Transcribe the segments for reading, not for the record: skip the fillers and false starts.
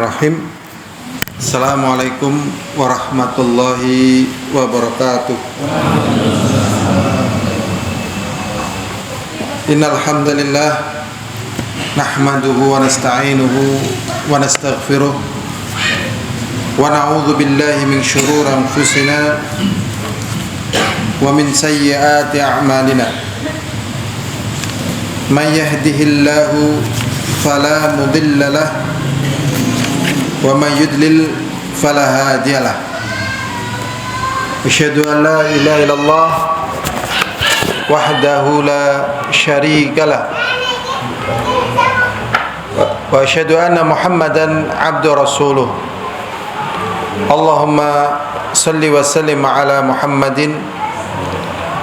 Bismillahirrahmanirrahim. Assalamualaikum warahmatullahi wabarakatuh. Innal hamdalillah nahmaduhu wa nasta'inuhu wa nastaghfiruh wa na'udzu billahi min shururi anfusina wa min sayyiati a'malina. May yahdihillahu fala mudilla lahu wa may yudlil fala hadiya lahu. Asyhadu an la ilaha illallah wahdahu la syarika lahu wa asyhadu anna Muhammadan abdu rasuluh. Allahumma salli wa sallim ala Muhammadin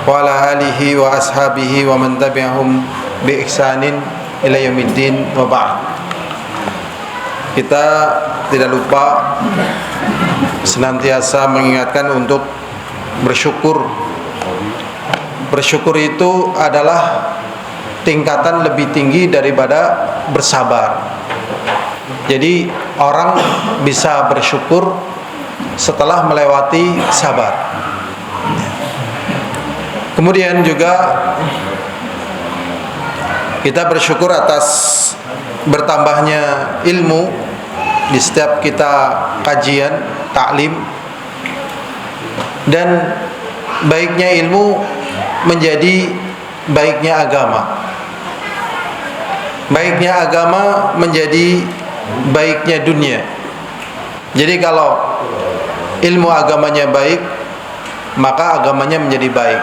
wa ala alihi wa ashabihi wa man tabi'ahum bi ihsanin ila yaumiddin wa ba'd. Kita tidak lupa senantiasa mengingatkan untuk bersyukur. Bersyukur itu adalah tingkatan lebih tinggi daripada bersabar. Jadi orang bisa bersyukur setelah melewati sabar. Kemudian juga kita bersyukur atas bertambahnya ilmu di setiap kita kajian, taklim, dan baiknya ilmu menjadi baiknya agama. Baiknya agama menjadi baiknya dunia. Jadi kalau ilmu agamanya baik, maka agamanya menjadi baik.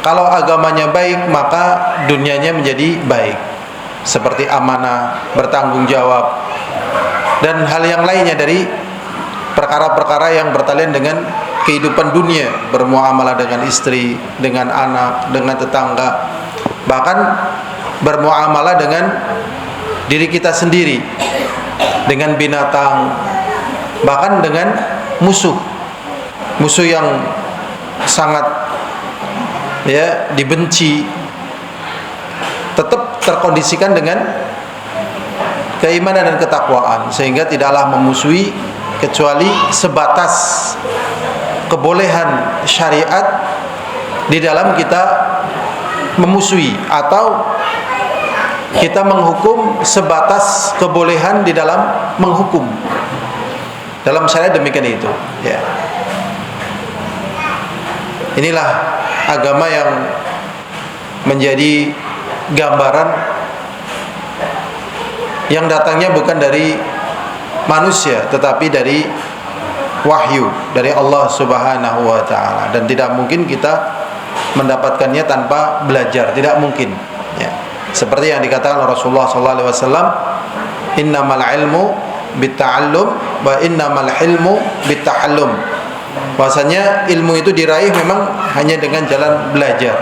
Kalau agamanya baik, maka dunianya menjadi baik. Seperti amanah, bertanggung jawab, dan hal yang lainnya dari perkara-perkara yang berkaitan dengan kehidupan dunia, bermuamalah dengan istri, dengan anak, dengan tetangga, bahkan bermuamalah dengan diri kita sendiri, dengan binatang, bahkan dengan musuh yang sangat dibenci, tetap terkondisikan dengan keimanan dan ketakwaan, sehingga tidaklah memusuhi kecuali sebatas kebolehan syariat di dalam kita memusuhi, atau kita menghukum sebatas kebolehan di dalam menghukum. Dalam syariat demikian itu, ya. Inilah agama yang menjadi gambaran yang datangnya bukan dari manusia, tetapi dari wahyu dari Allah Subhanahu wa taala, dan tidak mungkin kita mendapatkannya tanpa belajar, tidak mungkin, ya. Seperti yang dikatakan Rasulullah sallallahu alaihi wasallam, innamal ilmu bitta'allum wa innamal hilmu bitta'allum. Bahwasanya ilmu itu diraih memang hanya dengan jalan belajar,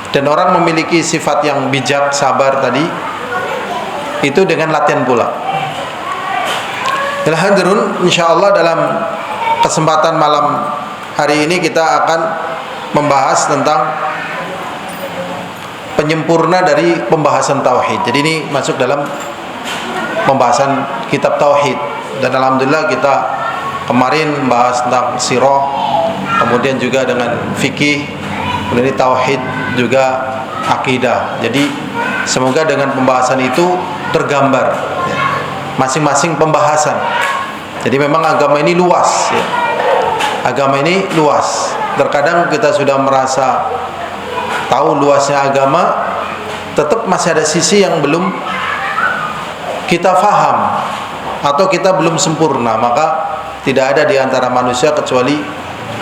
dan orang memiliki sifat yang bijak, sabar tadi, itu dengan latihan pula. Alhamdulillah, insyaallah dalam kesempatan malam hari ini kita akan membahas tentang penyempurna dari pembahasan tauhid. Jadi ini masuk dalam pembahasan kitab tauhid, dan alhamdulillah kita kemarin membahas tentang sirah, kemudian juga dengan fikih, kemudian tauhid, juga akidah. Jadi semoga dengan pembahasan itu tergambar, ya, masing-masing pembahasan. Jadi memang agama ini luas, ya. Agama ini luas. Terkadang kita sudah merasa tahu luasnya agama, tetap masih ada sisi yang belum kita faham atau kita belum sempurna. Maka tidak ada di antara manusia kecuali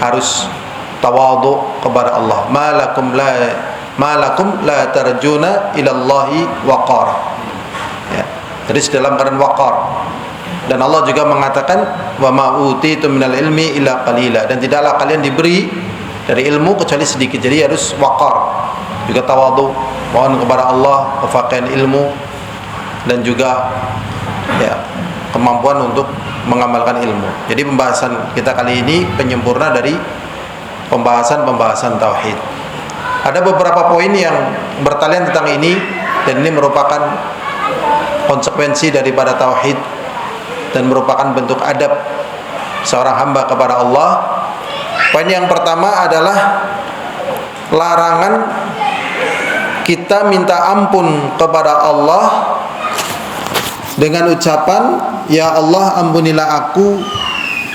harus tawadhu kepada Allah. Malakum la tarjuna ilallahi waqar, ya. Jadi dalam keadaan waqar. Dan Allah juga mengatakan wa ma utitu minal ilmi illa qalila, dan tidaklah kalian diberi dari ilmu kecuali sedikit. Jadi harus waqar, juga tawadhu, mohon kepada Allah kefakihan ilmu, dan juga ya kemampuan untuk mengamalkan ilmu. Jadi pembahasan kita kali ini penyempurna dari pembahasan tauhid. Ada beberapa poin yang bertalian tentang ini, dan ini merupakan konsekuensi daripada tauhid. dan merupakan bentuk adab seorang hamba kepada Allah. Poin yang pertama adalah larangan kita minta ampun kepada Allah dengan ucapan, ya Allah ampunilah aku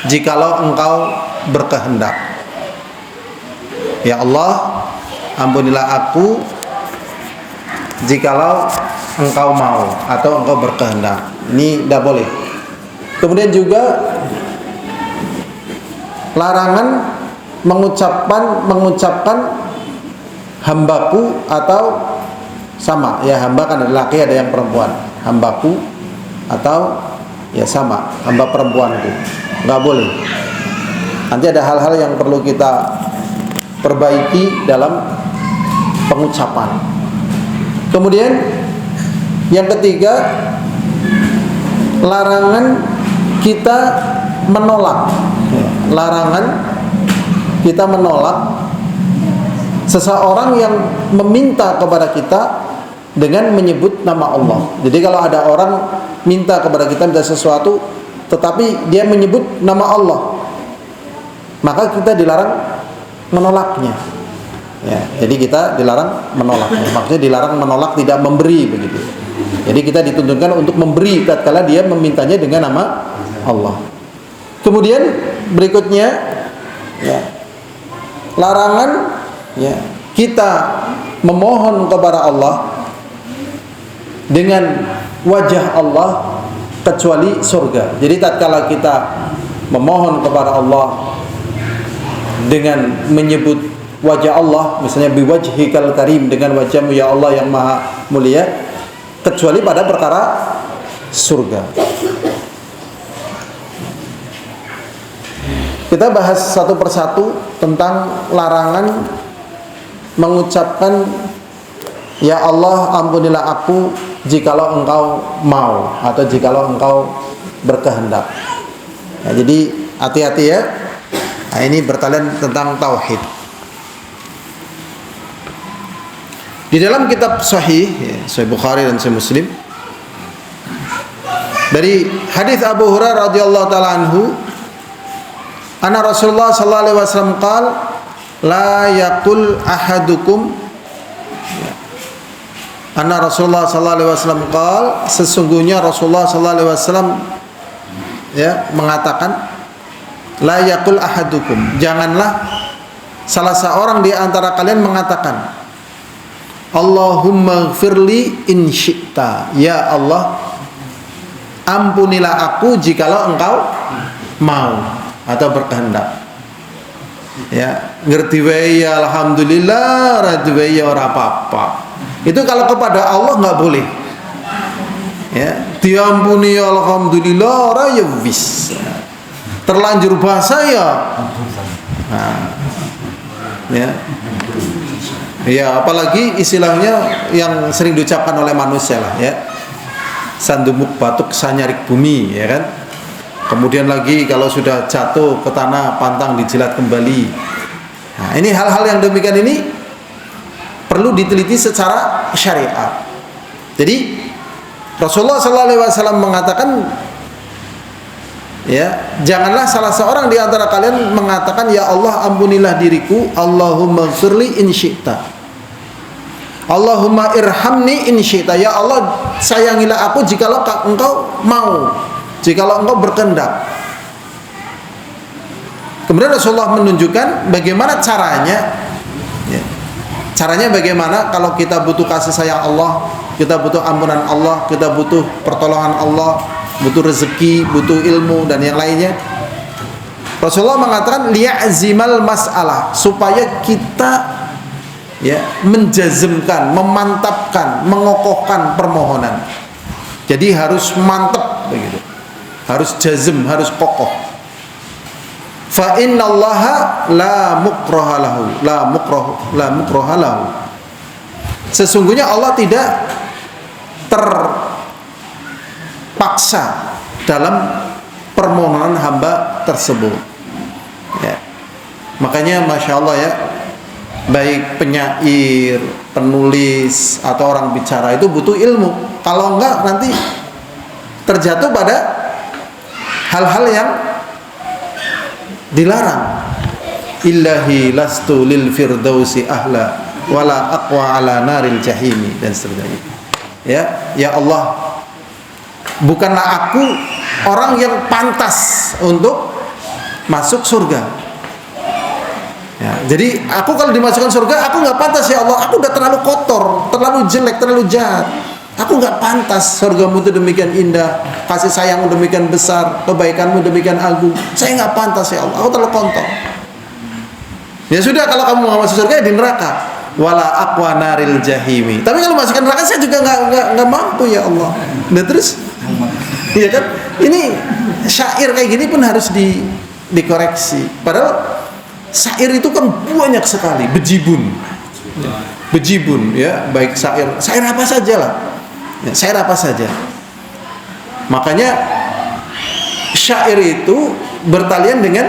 jikalau engkau berkehendak. Ya Allah ampunilah aku jikalau engkau mau atau engkau berkehendak. Ini tidak boleh. Kemudian juga larangan mengucapkan hambaku atau sama, ya hamba kan ada laki ada yang perempuan, hambaku atau ya sama, hamba perempuanku, nggak boleh. Nanti ada hal-hal yang perlu kita perbaiki dalam pengucapan. Kemudian yang ketiga, larangan kita menolak, larangan kita menolak seseorang yang meminta kepada kita dengan menyebut nama Allah. Jadi kalau ada orang minta kepada kita minta sesuatu tetapi dia menyebut nama Allah, maka kita dilarang menolaknya. Ya, jadi kita dilarang menolaknya. Maksudnya dilarang menolak, tidak memberi begitu. Jadi kita dituntutkan untuk memberi tatkala dia memintanya dengan nama Allah. Kemudian berikutnya, ya, larangan ya, kita memohon kepada Allah dengan wajah Allah kecuali surga. Jadi tatkala kita memohon kepada Allah dengan menyebut wajah Allah, misalnya biwajhikal karim, dengan wajahmu ya Allah yang maha mulia, kecuali pada perkara surga. Kita bahas satu persatu tentang larangan mengucapkan ya Allah ampunilah aku jikalau engkau mau atau jikalau engkau berkehendak. Nah, jadi hati-hati ya. Nah, ini bertalian tentang tauhid. Di dalam kitab Sahih, ya, Sahih Bukhari dan Sahih Muslim, dari hadis Abu Hurairah radhiyallahu taala anhu, anna Rasulullah sallallahu alaihi wasallam qala la yaqul ahadukum, anna Rasulullah sallallahu alaihi wasallam qala, sesungguhnya Rasulullah sallallahu alaihi wasallam ya mengatakan, la yaqul ahadukum, janganlah salah seorang di antara kalian mengatakan Allahumma gfirli in syi'ta, ya Allah ampunilah aku jikalau engkau mau atau berkehendak. Ya, ngerti wae ya alhamdulillah, radi wae ya ora apa-apa. Itu kalau kepada Allah enggak boleh. Ya, diampuni ya alhamdulillah, ora ya wis. Terlanjur bahasa ya. Nah, ya. Ya, apalagi istilahnya yang sering diucapkan oleh manusia lah ya. Sandumuk batuk sanyarik bumi, ya kan? Kemudian lagi kalau sudah jatuh ke tanah pantang dijilat kembali. Nah, ini hal-hal yang demikian ini perlu diteliti secara syariat. Jadi Rasulullah SAW mengatakan, ya, janganlah salah seorang di antara kalian mengatakan ya Allah ampunilah diriku, Allahumma gfirli in syi'ta, Allahumma irhamni in syi'ta, ya Allah sayangilah aku jikalau engkau mau, jikalau engkau berkehendak. Kemudian Rasulullah menunjukkan bagaimana caranya, ya. Caranya bagaimana kalau kita butuh kasih sayang Allah, kita butuh ampunan Allah, kita butuh pertolongan Allah, butuh rezeki, butuh ilmu dan yang lainnya. Rasulullah mengatakan liya'zimal mas'alah, supaya kita ya menjazmkan, memantapkan, mengokohkan permohonan. Jadi harus mantap begitu. Harus jazm, harus kokoh. Fa innallaha la mukraha lahu, la mukraha lahu. Sesungguhnya Allah tidak terpaksa dalam permohonan hamba tersebut. Ya. Makanya masya Allah ya, baik penyair, penulis atau orang bicara itu butuh ilmu. Kalau enggak nanti terjatuh pada hal-hal yang dilarang. Illahi lastu lil firdausi ahla wala aqwa ala naril jahimi, dan seterusnya. Ya Allah, bukanlah aku orang yang pantas untuk masuk surga. Ya, jadi aku kalau dimasukkan surga, aku nggak pantas ya Allah. Aku udah terlalu kotor, terlalu jelek, terlalu jahat. Aku nggak pantas. Surgamu itu demikian indah, kasih sayangmu demikian besar, kebaikanmu demikian agung. Saya nggak pantas ya Allah. Aku terlalu kotor. Ya sudah, kalau kamu mau masuk surga ya di neraka. Wala aqwa naril jahimi. Tapi kalau masukkan neraka saya juga nggak mampu ya Allah. Nah terus, iya kan? Ini syair kayak gini pun harus dikoreksi. Padahal syair itu kan banyak sekali, bejibun ya, baik syair apa saja lah, ya, syair apa saja. Makanya syair itu bertalian dengan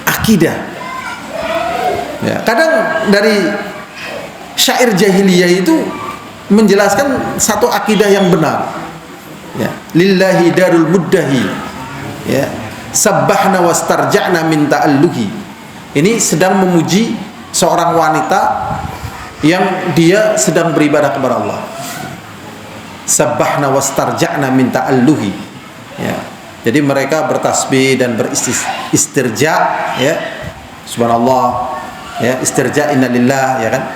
akidah. Ya, kadang dari syair jahiliyah itu menjelaskan satu akidah yang benar. Ya, lillahi darul muddahi. Ya, sabbahna wastarja'na min ta'alluhi. Ini sedang memuji seorang wanita yang dia sedang beribadah kepada Allah. Sabbahna wastarja'na min ta'alluhi. Ya. Jadi mereka bertasbih dan beristirja, ya. Subhanallah. Ya, istirja innalillah, ya kan?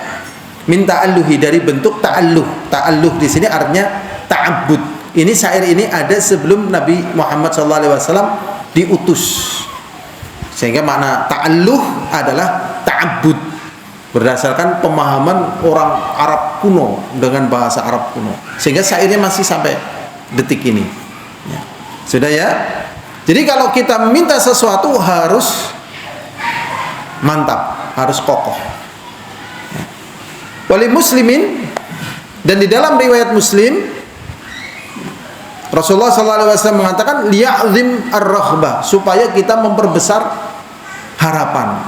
Min ta'alluhi, dari bentuk ta'alluh. Ta'alluh di sini artinya ta'abbud. Ini syair ini ada sebelum Nabi Muhammad SAW diutus, sehingga makna ta'alluh adalah ta'abbud berdasarkan pemahaman orang Arab kuno dengan bahasa Arab kuno, sehingga syairnya masih sampai detik ini ya. Sudah ya. Jadi kalau kita minta sesuatu harus mantap, harus kokoh ya. Wali muslimin, dan di dalam riwayat Muslim Rasulullah SAW mengatakan liya'zim ar-raghbah, supaya kita memperbesar harapan.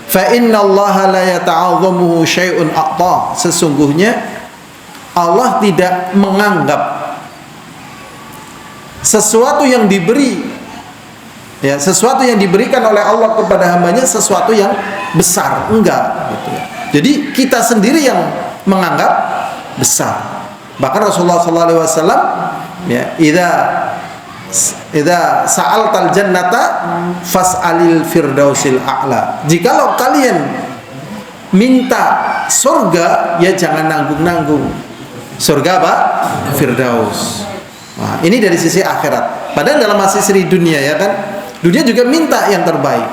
Fa innallaha la yata'azzamuhu syai'un a'ta, sesungguhnya Allah tidak menganggap sesuatu yang diberi, ya, sesuatu yang diberikan oleh Allah kepada hambanya sesuatu yang besar, enggak gitu ya. Jadi kita sendiri yang menganggap besar. Bahkan Rasulullah SAW, ya, idza sa'altal jannata fas'alil firdausil a'la. Jikalau kalian minta surga, ya jangan nanggung-nanggung. Surga apa? Firdaus. Nah, ini dari sisi akhirat. Padahal dalam sisi dunia, ya kan, dunia juga minta yang terbaik,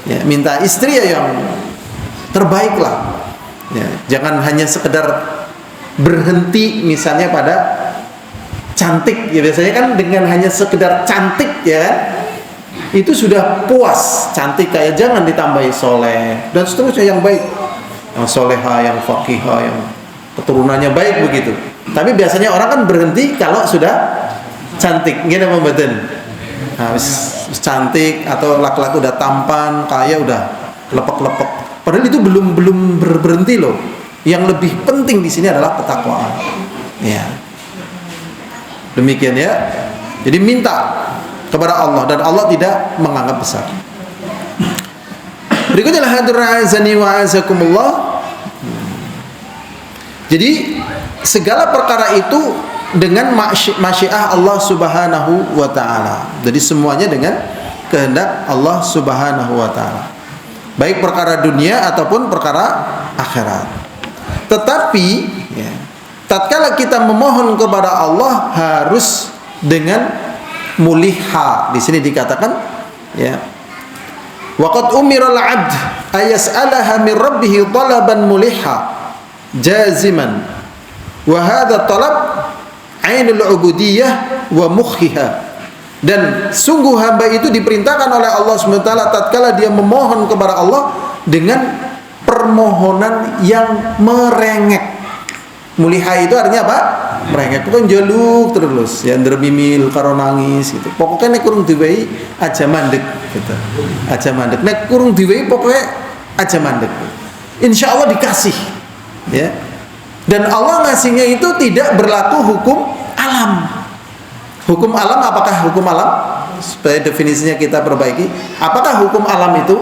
ya, minta istri ya yang terbaik lah, ya, jangan hanya sekedar berhenti misalnya pada cantik, ya, biasanya kan dengan hanya sekedar cantik, ya kan, itu sudah puas. Cantik kayak, jangan ditambahi soleh dan seterusnya yang baik, yang soleha, yang faqihah, yang keturunannya baik begitu. Tapi biasanya orang kan berhenti kalau sudah cantik, gini membadan. Nah, cantik atau laki-laki udah tampan, kaya, udah lepek-lepek. Padahal itu belum berhenti loh. Yang lebih penting di sini adalah ketakwaan. Ya. Demikian ya. Jadi minta kepada Allah dan Allah tidak menganggap besar. Berikutnya hadirin azani wa azakumullah. Jadi segala perkara itu dengan masyiah Allah Subhanahu wa taala. Jadi semuanya dengan kehendak Allah Subhanahu wa taala. Baik perkara dunia ataupun perkara akhirat. Tetapi ya, tatkala kita memohon kepada Allah harus dengan muliha. Di sini dikatakan ya, waqad umiral 'abd ayas'alaha min rabbih talaban muliha jaziman wa hadha talab 'ainul 'ubudiyyah wa mukhiha. Dan sungguh hamba itu diperintahkan oleh Allah SWT tatkala dia memohon kepada Allah dengan permohonan yang merengek. Muliha itu artinya apa? Merengek. Bukan jaluk terus, ya ndremimil karo nangis gitu. Pokoknya nek kurung diwehi aja mandek gitu. Aja mandek. Nek kurung diwehi pokoknya aja mandek. Insyaallah dikasih. Ya. Dan Allah ngasihnya itu tidak berlaku hukum alam. Hukum alam, apakah hukum alam? Supaya definisinya kita perbaiki. Apakah hukum alam itu?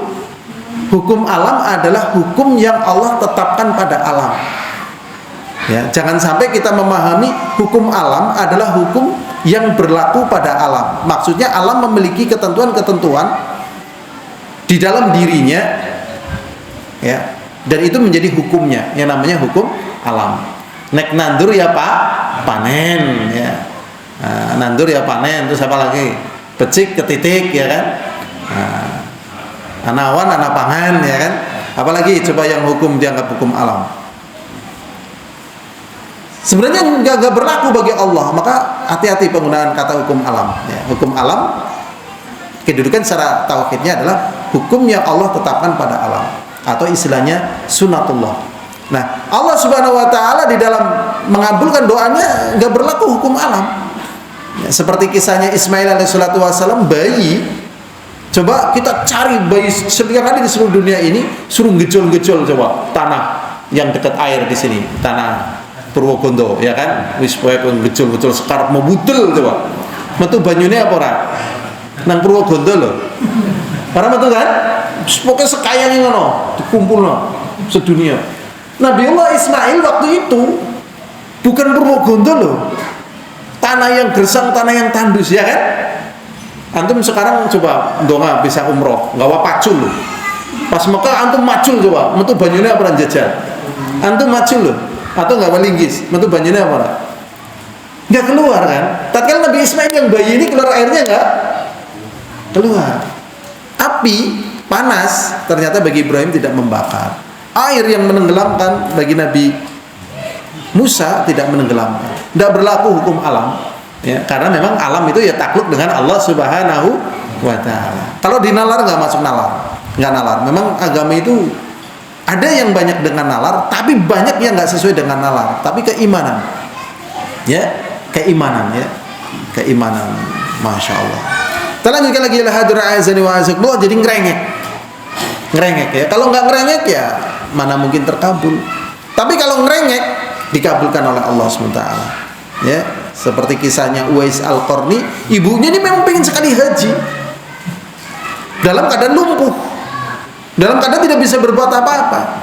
Hukum alam adalah hukum yang Allah tetapkan pada alam. Ya, jangan sampai kita memahami hukum alam adalah hukum yang berlaku pada alam. Maksudnya alam memiliki ketentuan-ketentuan di dalam dirinya, ya, dan itu menjadi hukumnya, yang namanya hukum alam. Nek nandur ya pak panen, ya. Nah, nandur ya panen, terus apa lagi? Becik ketitik, ya kan? Anawan anak pangan, ya kan? Apalagi coba yang hukum dianggap hukum alam. Sebenarnya nggak berlaku bagi Allah, maka hati-hati penggunaan kata hukum alam. Ya, hukum alam kedudukan secara tauhidnya adalah hukum yang Allah tetapkan pada alam, atau istilahnya sunatullah. Nah, Allah Subhanahu Wa Taala di dalam mengabulkan doanya nggak berlaku hukum alam. Ya, seperti kisahnya Ismail alaihissalatu wassalam, bayi. Coba kita cari bayi setiap kali di seluruh dunia ini, suruh gejol-gejol coba tanah yang dekat air di sini, tanah Purwogondo, ya kan? Wis poe gejol-gejol sekarang mau budel coba. Metu banyune apa ora? Nang Purwogondo lho. Ora metu kan? Pokoke sekayang ngono, dikumpulno sedunia. Nabiullah Ismail waktu itu bukan Purwogondo loh. Tanah yang gersang, tanah yang tandus, ya kan? Antum sekarang coba ndonga bisa umroh, nggawa pacul loh. Pas Mekah antum macul coba, metu banyune apa ora jajal? Antum macul loh. Atau nggak linggis, metu banyune apa ora? Nggak keluar kan? Tatkala Nabi Ismail yang bayi ini keluar airnya nggak keluar. Api panas ternyata bagi Ibrahim tidak membakar. Air yang menenggelamkan bagi Nabi Musa tidak menenggelamkan. Tidak berlaku hukum alam, ya, karena memang alam itu ya takluk dengan Allah Subhanahu Wa Taala. Kalau dinalar nggak masuk nalar, nggak nalar. Memang agama itu ada yang banyak dengan nalar, tapi banyak yang nggak sesuai dengan nalar. Tapi keimanan, ya, keimanan, ya, keimanan, masya Allah. Kita lanjutkan lagi lah hadir azani wa azakumullah. Jadi ngerengek ya. Kalau nggak ngerengek ya mana mungkin terkabul. Tapi kalau ngerengek dikabulkan oleh Allah SWT. Ya, seperti kisahnya Uwais Al-Qarni, ibunya ini memang pengen sekali haji. Dalam keadaan lumpuh. Dalam keadaan tidak bisa berbuat apa-apa.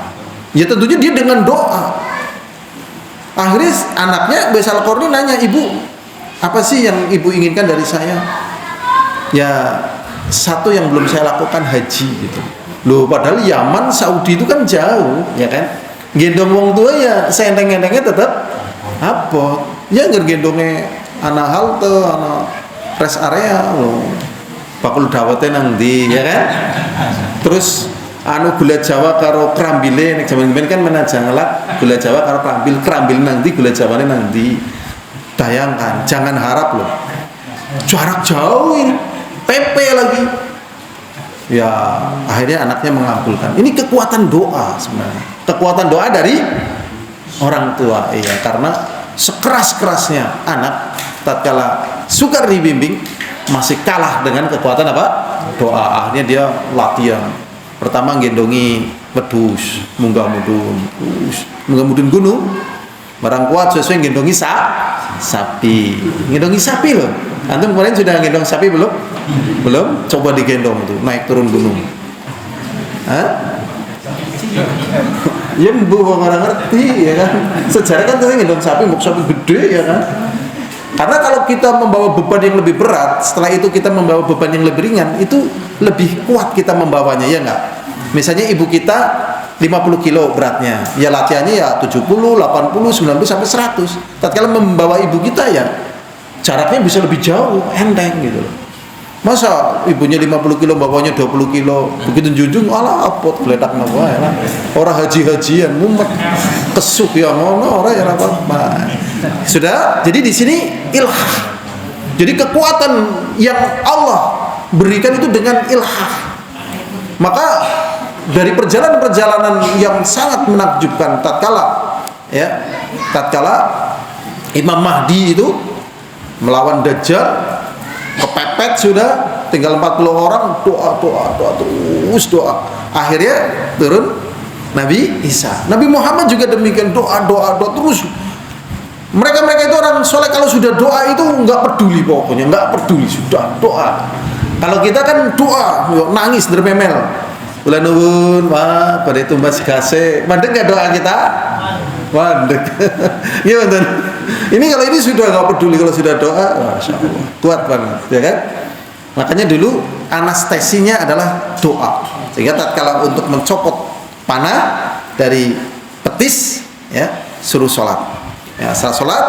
Ya tentunya dia dengan doa. Akhirnya anaknya Uwais Al-Qarni nanya, "Ibu, apa sih yang ibu inginkan dari saya?" Ya, satu yang belum saya lakukan haji gitu. Loh, padahal Yaman, Saudi itu kan jauh, ya kan? Gendong wong tua ya senteng-entengnya tetap apa? Ya ngergendongnya anak halte, anak rest area loh. Bakul dawetnya nang ndi, ya kan? Terus anu gula Jawa karo krambile nek jaman-jaman kan menajang ngelak gula Jawa karo krambil nang ndi, gula Jawane nang ndi. Bayangkan, jangan harap loh. Jarak jauh ini. PP lagi. Ya, akhirnya anaknya mengabulkan. Ini kekuatan doa sebenarnya. Kekuatan doa dari orang tua, iya, karena sekeras-kerasnya anak tatkala sukar dibimbing masih kalah dengan kekuatan apa? Doa. Akhirnya dia latihan. Pertama gendongi wedhus, munggah mudun gunung. Barang kuat sesuai gendongi sapi. Gendongi sapi loh. Antum kemarin sudah gendong sapi belum? Belum? Coba digendong tuh, naik turun gunung. Hah? Ya bu orang ngerti, ya kan? Sejarah kan tuh gendong sapi, mau sapi gede, ya kan? Karena kalau kita membawa beban yang lebih berat, setelah itu kita membawa beban yang lebih ringan, itu lebih kuat kita membawanya, ya enggak? Misalnya ibu kita 50 kilo beratnya, ya latihannya ya 70, 80, 90 sampai 100. Tatkala membawa ibu kita ya jaraknya bisa lebih jauh, enteng gitu loh. Masa ibunya 50 kilo, bapaknya 20 kilo, begitu junjung, alah apot, geletak nama ya lah. Orang haji-hajian, mumet, kesuk ya ngono, orang ya apa-apa. Sudah, jadi di sini ilhah. Jadi kekuatan yang Allah berikan itu dengan ilhah. Maka dari perjalanan-perjalanan yang sangat menakjubkan tatkala Imam Mahdi itu melawan Dajjal, kepepet sudah, tinggal 40 orang, doa terus doa. Akhirnya turun Nabi Isa. Nabi Muhammad juga demikian, doa terus. Mereka itu orang soleh, kalau sudah doa itu nggak peduli, pokoknya nggak peduli, sudah doa. Kalau kita kan doa, yuk, nangis dermemel. Bulan nuwun, wah, pada itu mas kase, mandek nggak doa kita? Mandek. Gimana? Ini kalau ini sudah nggak peduli, kalau sudah doa, masya Allah, kuat banget, ya kan? Makanya dulu anestesinya adalah doa. Sehingga tatkala untuk mencopot panah dari petis, ya, suruh sholat. Ya, setelah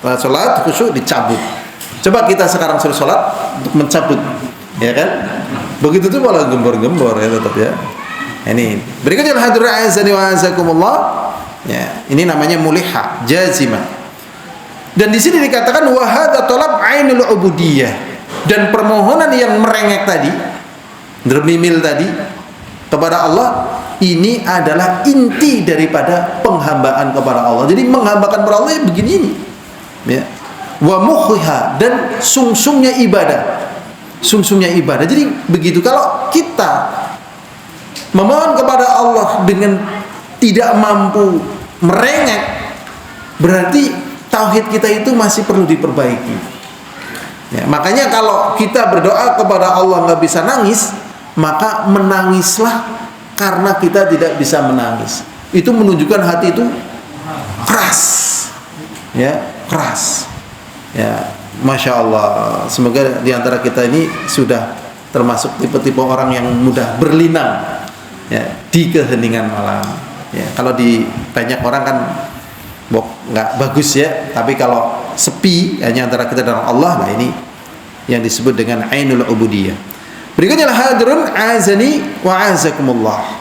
sholat khusyuk dicabut. Coba kita sekarang suruh sholat untuk mencabut, ya kan? Begitu tuh malah gembor-gembor ya tetap ya. Ini berikutnya hadirin azani wa azakumullah. Ya, ini namanya muliha jazimah. Dan di sini dikatakan wa hadza talab ainul ubudiyah, dan permohonan yang merengek tadi, dermimil tadi kepada Allah, ini adalah inti daripada penghambaan kepada Allah. Jadi menghambakan kepada Allah begini ini, ya. Wa mukhiha, dan sumsumnya ibadah. Sumsumnya ibadah. Jadi begitu, kalau kita memohon kepada Allah dengan tidak mampu merengek, berarti tauhid kita itu masih perlu diperbaiki. Ya, makanya kalau kita berdoa kepada Allah nggak bisa nangis, maka menangislah karena kita tidak bisa menangis. Itu menunjukkan hati itu keras, ya, keras, ya. Masya Allah. Semoga diantara kita ini sudah termasuk tipe-tipe orang yang mudah berlinang, ya, di keheningan malam. Ya, kalau di banyak orang kan nggak bagus ya. Tapi kalau sepi hanya antara kita dan Allah, nah ini yang disebut dengan ainul ubudiyah. Berikutnya hadirun azani wa azakumullah.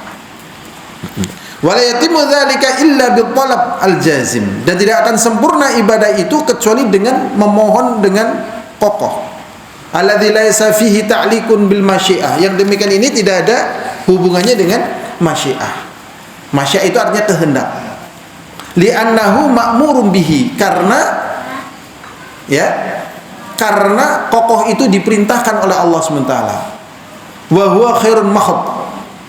Wala yatimu dzalika illa bil talab al jazim, dan tidak akan sempurna ibadah itu kecuali dengan memohon dengan kokoh. Alladzi laisa fihi ta'liqun bil masyiah, yang demikian ini tidak ada hubungannya dengan masyiah. Masyiah itu artinya kehendak. Li'annahu ma'murun bihi, karena ya, karena kokoh itu diperintahkan oleh Allah SWT. Wa huwa khairun mahd,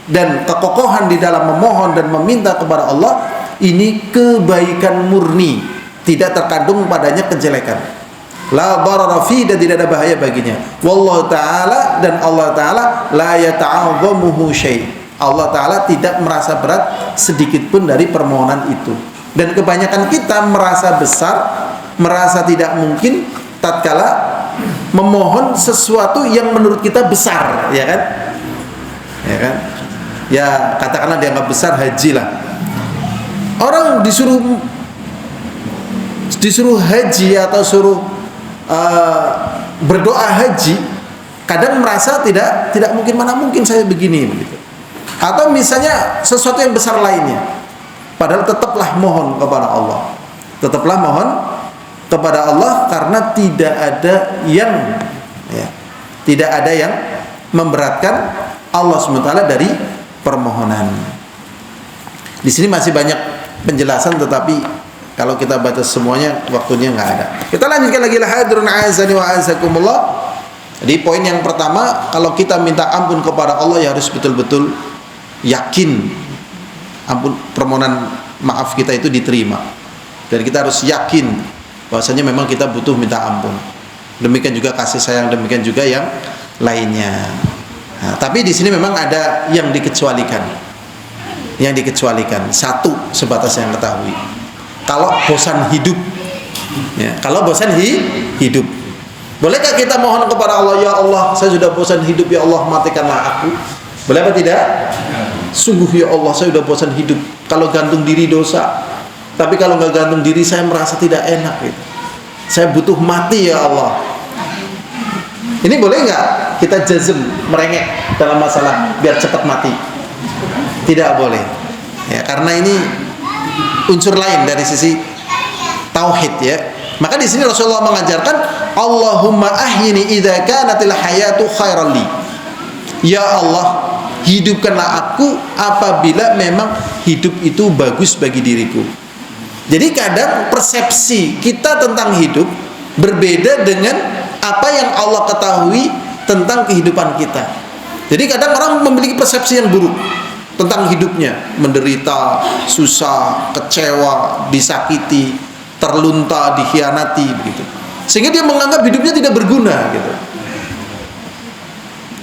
dan kekokohan di dalam memohon dan meminta kepada Allah ini kebaikan murni, tidak terkandung padanya kejelekan. La darara fi, dan tidak ada bahaya baginya. Wallahu taala, dan Allah taala la yata'azzamuhu syai'. Allah taala tidak merasa berat sedikit pun dari permohonan itu. Dan kebanyakan kita merasa besar, merasa tidak mungkin tatkala memohon sesuatu yang menurut kita besar, ya kan? Ya kan? Ya katakanlah dianggap besar, haji lah. Orang disuruh haji atau suruh berdoa haji, kadang merasa tidak mungkin, mana mungkin saya begini begitu. Atau misalnya sesuatu yang besar lainnya, padahal tetaplah mohon kepada Allah. Tetaplah mohon kepada Allah, karena tidak ada yang, ya, tidak ada yang memberatkan Allah SWT dari permohonan. Di sini masih banyak penjelasan, tetapi kalau kita baca semuanya waktunya nggak ada. Kita lanjutkan lagi, hadirun azani wa azakumullah. Jadi poin yang pertama, kalau kita minta ampun kepada Allah ya harus betul-betul yakin ampun, permohonan maaf kita itu diterima, dan kita harus yakin bahwasanya memang kita butuh minta ampun. Demikian juga kasih sayang, demikian juga yang lainnya. Nah, tapi di sini memang ada yang dikecualikan. Yang dikecualikan satu, sebatas yang ketahui. Kalau bosan hidup, ya, kalau bosan hidup, bolehkah kita mohon kepada Allah, ya Allah, saya sudah bosan hidup, ya Allah, matikanlah aku? Boleh apa tidak? Sungguh ya Allah, saya sudah bosan hidup. Kalau gantung diri dosa, tapi kalau nggak gantung diri saya merasa tidak enak gitu. Saya butuh mati ya Allah. Ini boleh nggak kita jazm, merengek dalam masalah biar cepat mati? Tidak boleh, ya, karena ini unsur lain dari sisi tauhid, ya. Maka di sini Rasulullah mengajarkan, Allahumma ahyini idza kanatil hayatu khairan li. Ya Allah, hidupkanlah aku apabila memang hidup itu bagus bagi diriku. Jadi kadang persepsi kita tentang hidup berbeda dengan apa yang Allah ketahui tentang kehidupan kita. Jadi kadang orang memiliki persepsi yang buruk tentang hidupnya, menderita, susah, kecewa, disakiti. terlunta, dikhianati begitu. Sehingga dia menganggap hidupnya tidak berguna gitu.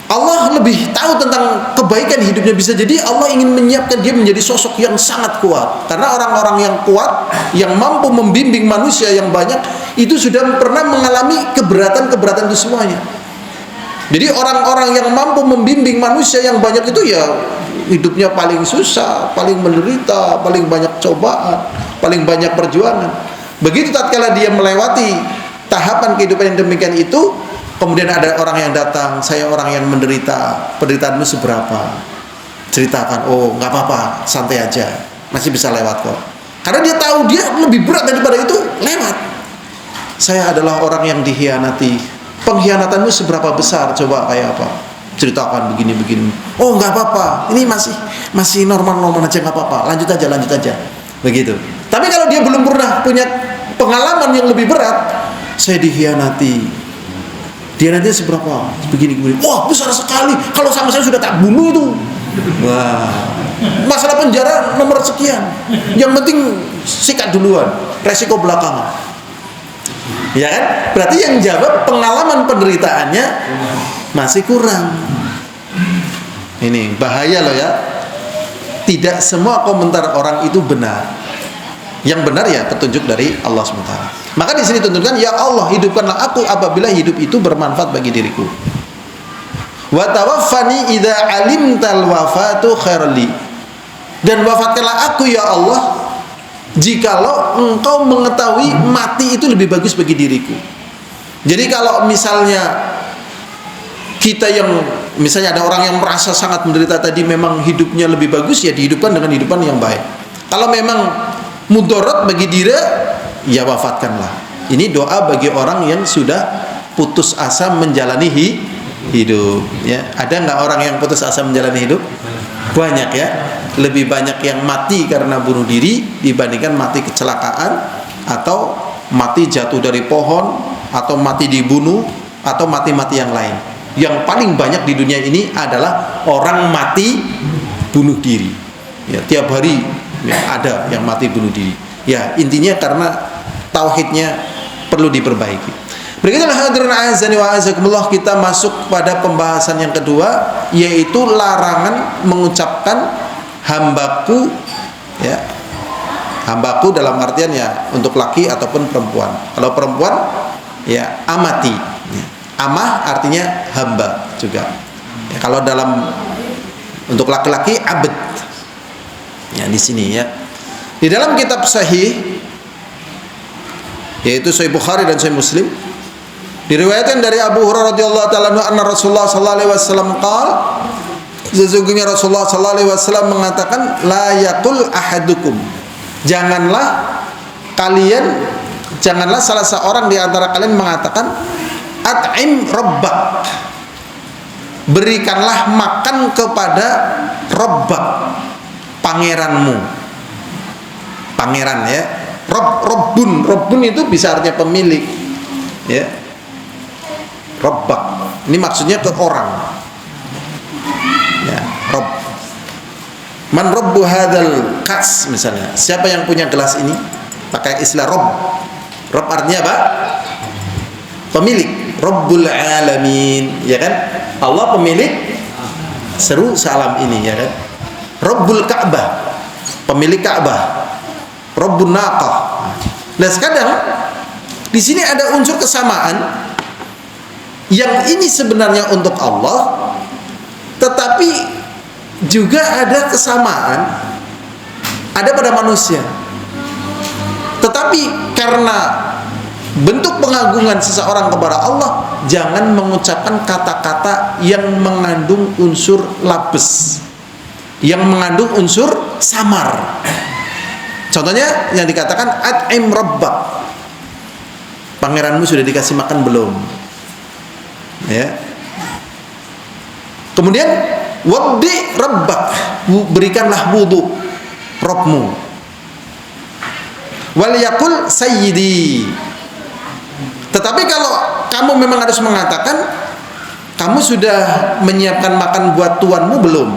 Allah lebih tahu tentang kebaikan hidupnya. Bisa jadi Allah ingin menyiapkan dia menjadi sosok yang sangat kuat. Karena orang-orang yang kuat, yang mampu membimbing manusia yang banyak, itu sudah pernah mengalami keberatan-keberatan itu semuanya. Jadi orang-orang yang mampu membimbing manusia yang banyak itu ya hidupnya paling susah, paling menderita, paling banyak cobaan, paling banyak perjuangan. Begitu tatkala dia melewati tahapan kehidupan yang demikian itu, kemudian ada orang yang datang, saya orang yang menderita, penderitaanmu seberapa? Ceritakan, oh nggak apa-apa, santai aja, masih bisa lewat kok. Karena dia tahu dia lebih berat daripada itu, lewat. Saya adalah orang yang dikhianati. Pengkhianatanmu seberapa besar? Coba kayak apa? Ceritakan begini-begini. Oh nggak apa-apa, ini masih normal-normal aja, nggak apa-apa. Lanjut aja, begitu. Tapi kalau dia belum pernah punya pengalaman yang lebih berat, saya dikhianati. Dia nanti seberapa? Begini. Wah besar sekali. Kalau sama saya sudah tak bunuh itu. Wah, masalah penjara nomor sekian. Yang penting sikat duluan, resiko belakangan. Ya kan? Berarti yang jawab pengalaman penderitaannya masih kurang. Ini bahaya loh ya. Tidak semua komentar orang itu benar. Yang benar ya petunjuk dari Allah SWT. Maka di sini tuntunkan, ya Allah hidupkanlah aku apabila hidup itu bermanfaat bagi diriku. Wa tawaffani idza alimtal wafatu khairli. Dan wafatkanlah aku ya Allah jikalau engkau mengetahui mati itu lebih bagus bagi diriku. Jadi kalau misalnya kita yang misalnya ada orang yang merasa sangat menderita tadi, memang hidupnya lebih bagus, ya dihidupkan dengan hidupan yang baik. Kalau memang mudarat bagi diri, ya wafatkanlah. Ini doa bagi orang yang sudah putus asa menjalani hidup. Ya, ada nggak orang yang putus asa menjalani hidup? Banyak ya. Lebih banyak yang mati karena bunuh diri dibandingkan mati kecelakaan, atau mati jatuh dari pohon, atau mati dibunuh, atau mati-mati yang lain. Yang paling banyak di dunia ini adalah orang mati bunuh diri. Ya, tiap hari ya, ada yang mati bunuh diri. Ya, intinya karena tauhidnya perlu diperbaiki. Berikutnya hadirin azani wa azakumullah, kita masuk pada pembahasan yang kedua, yaitu larangan mengucapkan hambaku, ya. Hambaku dalam artian ya untuk laki ataupun perempuan. Kalau perempuan ya amati. Amah artinya hamba juga. Ya, kalau dalam untuk laki-laki abd. Ya di sini ya. Di dalam kitab sahih, yaitu Sahih Bukhari dan Sahih Muslim, diriwayatkan dari Abu Hurairah radhiyallahu taala anna Rasulullah sallallahu alaihi wasallam qala, sesungguhnya Rasulullah sallallahu alaihi wasallam mengatakan, la yaqul ahadukum, janganlah salah seorang di antara kalian mengatakan, at'im rabbak, berikanlah makan kepada rabbak, pangeranmu. Pangeran ya. Rabbun itu bisa artinya pemilik. Ya. Rabbak. Ini maksudnya ke orang. Ya, Rabb. Man rabbu hadzal kas misalnya. Siapa yang punya gelas ini? Pakai istilah Rabb. Rabb artinya apa? Pemilik. Rabbul alamin, ya kan? Allah pemilik seru salam ini, ya kan? Rabbul Ka'bah, pemilik Ka'bah. Rabbun Naqah. Nah, sekarang di sini ada unsur kesamaan yang ini sebenarnya untuk Allah, tetapi juga ada kesamaan ada pada manusia. Tetapi karena bentuk pengagungan seseorang kepada Allah, jangan mengucapkan kata-kata yang mengandung unsur labes, yang mengandung unsur samar. Contohnya yang dikatakan at'im rabbak, pangeranmu sudah dikasih makan belum? Ya. Kemudian waddi rabbak, berikanlah wudu Rabbmu. Wal yakul sayyidi. Tetapi kalau kamu memang harus mengatakan, kamu sudah menyiapkan makan buat tuanmu belum?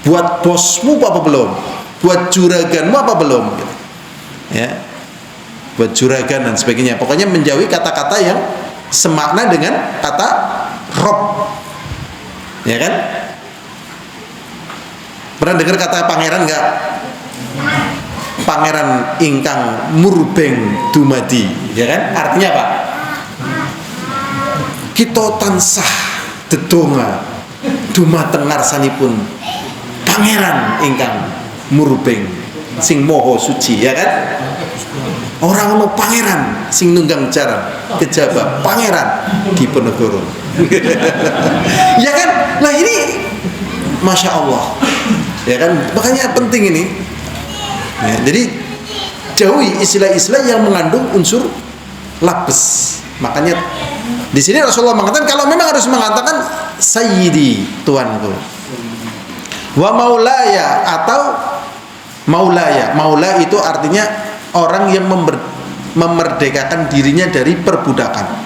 Buat bosmu apa belum? Buat juraganmu apa belum? Ya. buat juragan dan sebagainya. Pokoknya menjauhi kata-kata yang semakna dengan kata Rob, ya kan? Pernah dengar kata pangeran nggak? Pangeran ingkang murbeng dumadi, ya kan? Artinya apa? Kita tansah dedonga dumateng ngarsanipun pangeran ingkang murbeng sing moho suci, ya kan? Orang ono pangeran sing nunggang jaran kejaba pangeran Diponegoro. Ya kan? Nah ini Masya Allah, ya kan? Makanya penting ini ya, jadi jauhi istilah-istilah yang mengandung unsur labes. Makanya di sini Rasulullah mengatakan kalau memang harus mengatakan sayyidi, tuanku, wa maulaya atau maulaya. Maula itu artinya orang yang memerdekakan dirinya dari perbudakan.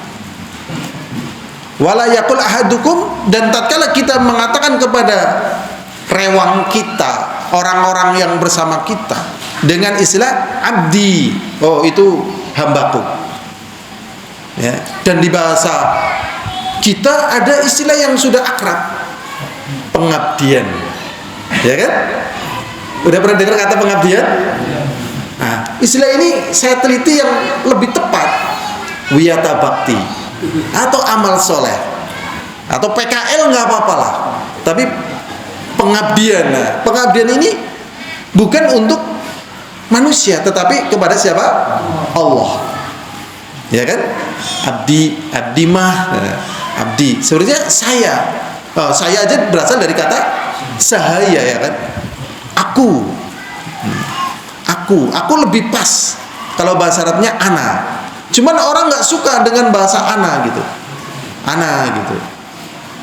Wala yaqul ahadukum, dan tatkala kita mengatakan kepada rewang kita, orang-orang yang bersama kita dengan istilah abdi, oh itu hambaku, ya. Dan di bahasa kita ada istilah yang sudah akrab, pengabdian, ya kan? Udah pernah dengar kata pengabdian? Nah, istilah ini saya teliti yang lebih tepat wiyata bakti atau amal soleh atau PKL nggak apa-apa lah, tapi pengabdian. Nah, pengabdian ini bukan untuk manusia tetapi kepada siapa? Allah, ya kan? Abdi mah, abdi sebenarnya saya aja berasal dari kata sahaya, ya kan? Aku lebih pas kalau bahasa Arabnya ana. Cuman orang nggak suka dengan bahasa ana gitu.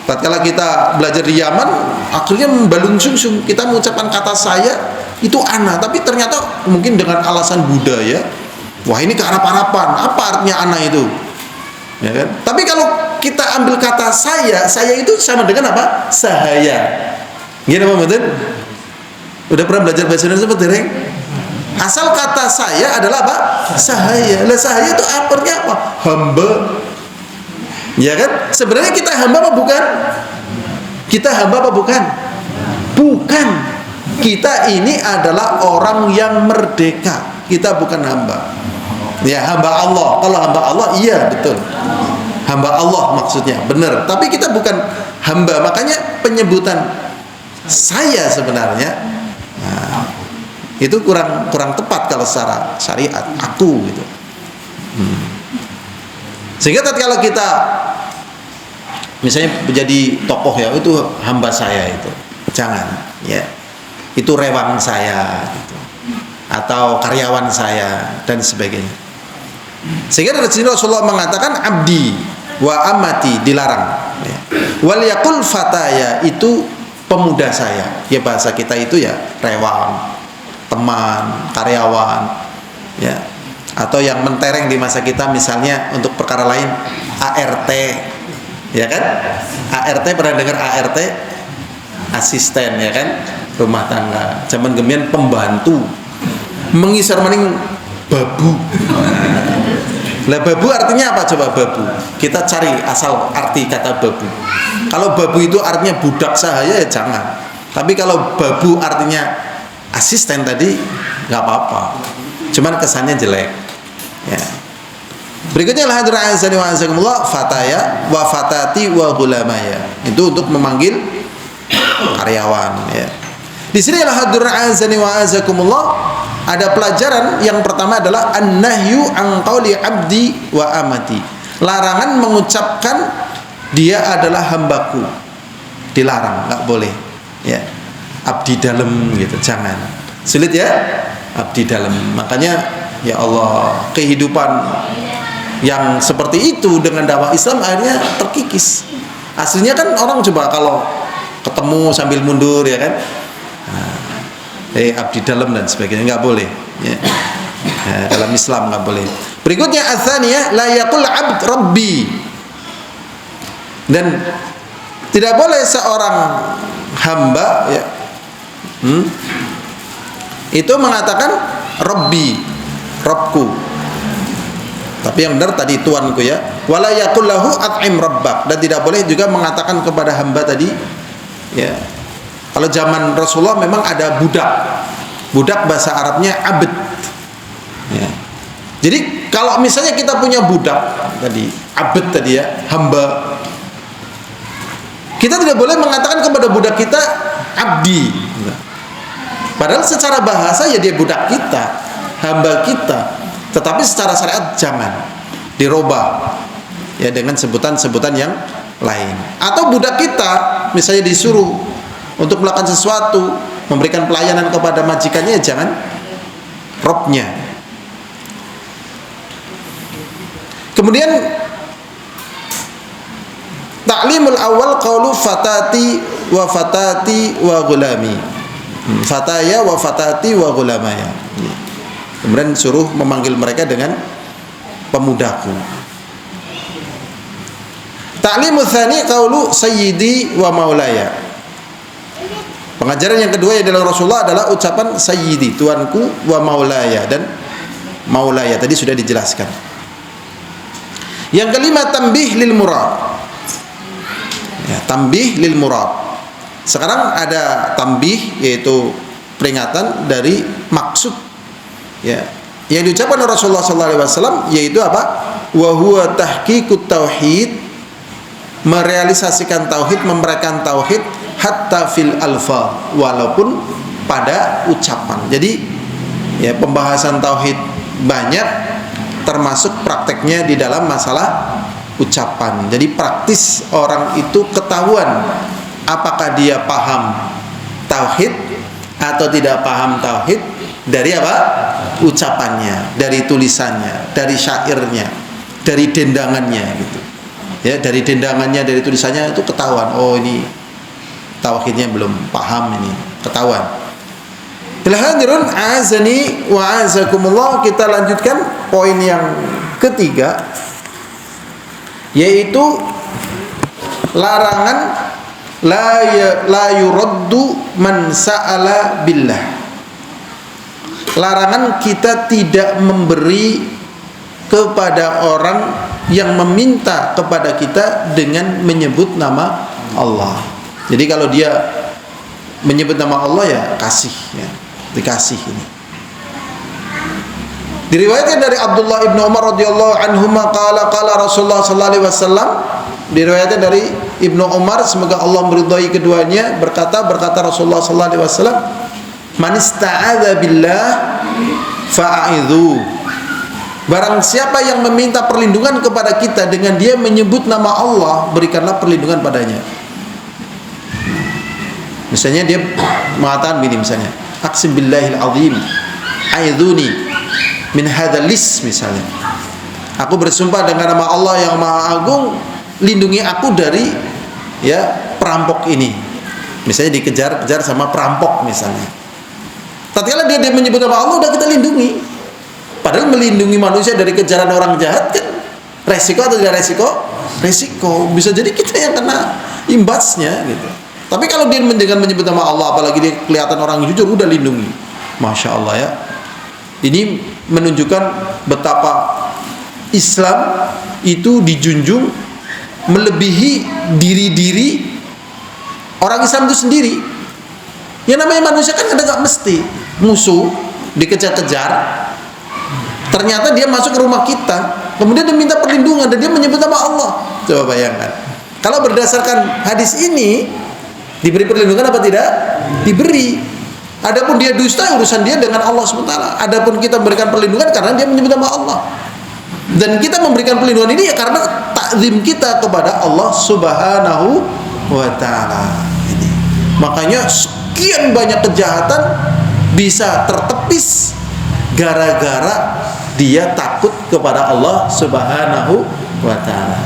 Tatkala kita belajar di Yaman, akhirnya membalung sungsung. Kita mengucapkan kata saya itu ana, tapi ternyata mungkin dengan alasan budaya, wah ini kearap-arapan. Apa artinya ana itu? Ya kan? Tapi kalau kita ambil kata saya itu sama dengan apa? Sahaya. Gini apa betul? Udah pernah belajar bahasa Indonesia seperti ini? Asal kata saya adalah apa? Sahaya. Lah sahaya itu artinya apa? Hamba. Ya kan? Sebenarnya kita hamba apa bukan? Kita hamba apa bukan? Bukan. Kita ini adalah orang yang merdeka. Kita bukan hamba. Ya, hamba Allah. Kalau hamba Allah iya betul. Hamba Allah maksudnya, benar. Tapi kita bukan hamba. Makanya penyebutan saya sebenarnya itu kurang tepat kalau secara syariat, aku gitu. Sehingga tatkala kita misalnya menjadi tokoh, ya itu hamba saya, itu jangan, ya itu rewang saya gitu, atau karyawan saya dan sebagainya. Sehingga dari sini Rasulullah mengatakan abdi wa amati, dilarang, ya. Wal yaqul fataya, itu pemuda saya, ya bahasa kita itu ya rewang, teman, karyawan, ya, atau yang mentereng di masa kita misalnya untuk perkara lain ART, ya kan? ART, pernah dengar ART? Asisten, ya kan? Rumah tangga. Zaman gemian pembantu. Mengisar maning babu. Lah babu artinya apa coba babu? Kita cari asal arti kata babu. Kalau babu itu artinya budak sahaya, ya jangan. Tapi kalau babu artinya asisten tadi nggak apa-apa, cuman kesannya jelek, ya. Berikutnya la hadra azani wa azakumullah fataya wa fatati wa gulamaya, itu untuk memanggil karyawan, ya. Di sini la hadra azani wa azakumullah ada pelajaran. Yang pertama adalah an-nahyu an qauli abdi wa amati, larangan mengucapkan dia adalah hambaku, dilarang, nggak boleh, ya. Abdi dalam gitu, jangan, sulit ya, abdi dalam. Makanya ya Allah, kehidupan yang seperti itu dengan dakwah Islam akhirnya terkikis. Aslinya kan orang coba kalau ketemu sambil mundur, ya kan, abdi dalam dan sebagainya, nggak boleh, ya. Dalam Islam nggak boleh. Berikutnya atsaniyah la yaqul abd rabbi, dan tidak boleh seorang hamba, ya, itu mengatakan Rabbi, Robku, Tapi yang benar tadi tuanku ya. Wala yaqul lahu at'im rabbak, dan tidak boleh juga mengatakan kepada hamba tadi ya. Kalau zaman Rasulullah memang ada budak. Budak bahasa Arabnya abd. Ya. Jadi kalau misalnya kita punya budak tadi, abd tadi ya, hamba, kita tidak boleh mengatakan kepada budak kita abdi. Padahal secara bahasa ya dia budak kita, hamba kita. Tetapi secara syariat jangan dirubah ya dengan sebutan-sebutan yang lain. Atau budak kita misalnya disuruh untuk melakukan sesuatu, memberikan pelayanan kepada majikannya, ya jangan robnya. Kemudian ta'limul awal qaulu fatati wa gulami. Fataya wa fatati wa gulamaya. Kemudian suruh memanggil mereka dengan pemudaku. Ta'limu tsani qaulu sayyidi wa maulaya. Pengajaran yang kedua yang adalah Rasulullah adalah ucapan sayyidi, tuanku, wa maulaya, dan maulaya tadi sudah dijelaskan. Yang kelima tanbih lil murad. Ya, tanbih lil murad. Sekarang ada tambih, yaitu peringatan dari maksud ya yang diucapkan oleh Rasulullah SAW, yaitu apa? Wa huwa tahqiqut tauhid, merealisasikan tauhid, memberikan tauhid hatta fil alfa, walaupun pada ucapan. Jadi ya pembahasan tauhid banyak, termasuk prakteknya di dalam masalah ucapan. Jadi praktis orang itu ketahuan apakah dia paham tauhid atau tidak paham tauhid dari apa? Ucapannya, dari tulisannya, dari syairnya, dari dendangannya gitu. Ya, dari dendangannya, dari tulisannya itu ketahuan. Oh, ini tauhidnya belum paham, ini ketahuan. Bilhadirun azani wa azakumullah, kita lanjutkan poin yang ketiga, yaitu larangan la yuraddu man sa'ala billah. Larangan kita tidak memberi kepada orang yang meminta kepada kita dengan menyebut nama Allah. Jadi kalau dia menyebut nama Allah, ya kasih, ya dikasih ini. Diriwayatkan dari Abdullah ibnu Umar radhiyallahu anhuma qala Rasulullah sallallahu alaihi wasallam. Diriwayatkan dari Ibnu Umar, semoga Allah meridhai keduanya, berkata Rasulullah sallallahu alaihi wasallam, man ista'adza billah fa'idhu. Barang siapa yang meminta perlindungan kepada kita dengan dia menyebut nama Allah, berikanlah perlindungan padanya. Misalnya dia mengatakan begini, misalnya aqsim billahil azim aidhuni min hadzal lis, misalnya aku bersumpah dengan nama Allah yang Maha Agung, lindungi aku dari ya perampok ini. Misalnya dikejar-kejar sama perampok misalnya. Tatkala dia menyebut nama Allah, udah kita lindungi. Padahal melindungi manusia dari kejaran orang jahat kan resiko atau tidak resiko? Resiko. Bisa jadi kita yang kena imbasnya gitu. Tapi kalau dia dengan menyebut nama Allah, apalagi dia kelihatan orang jujur, udah lindungi. Masya Allah ya. Ini menunjukkan betapa Islam itu dijunjung melebihi diri-diri orang Islam itu sendiri. Yang namanya manusia kan ada gak mesti musuh dikejar-kejar, ternyata dia masuk ke rumah kita, kemudian dia minta perlindungan dan dia menyebut nama Allah. Coba bayangkan, kalau berdasarkan hadis ini diberi perlindungan apa tidak? Diberi. Adapun dia dusta, urusan dia dengan Allah SWT. Adapun kita memberikan perlindungan karena dia menyebut nama Allah. Dan kita memberikan perlindungan ini ya karena takzim kita kepada Allah Subhanahu wa ta'ala. Makanya sekian banyak kejahatan bisa tertepis gara-gara dia takut kepada Allah Subhanahu wa ta'ala.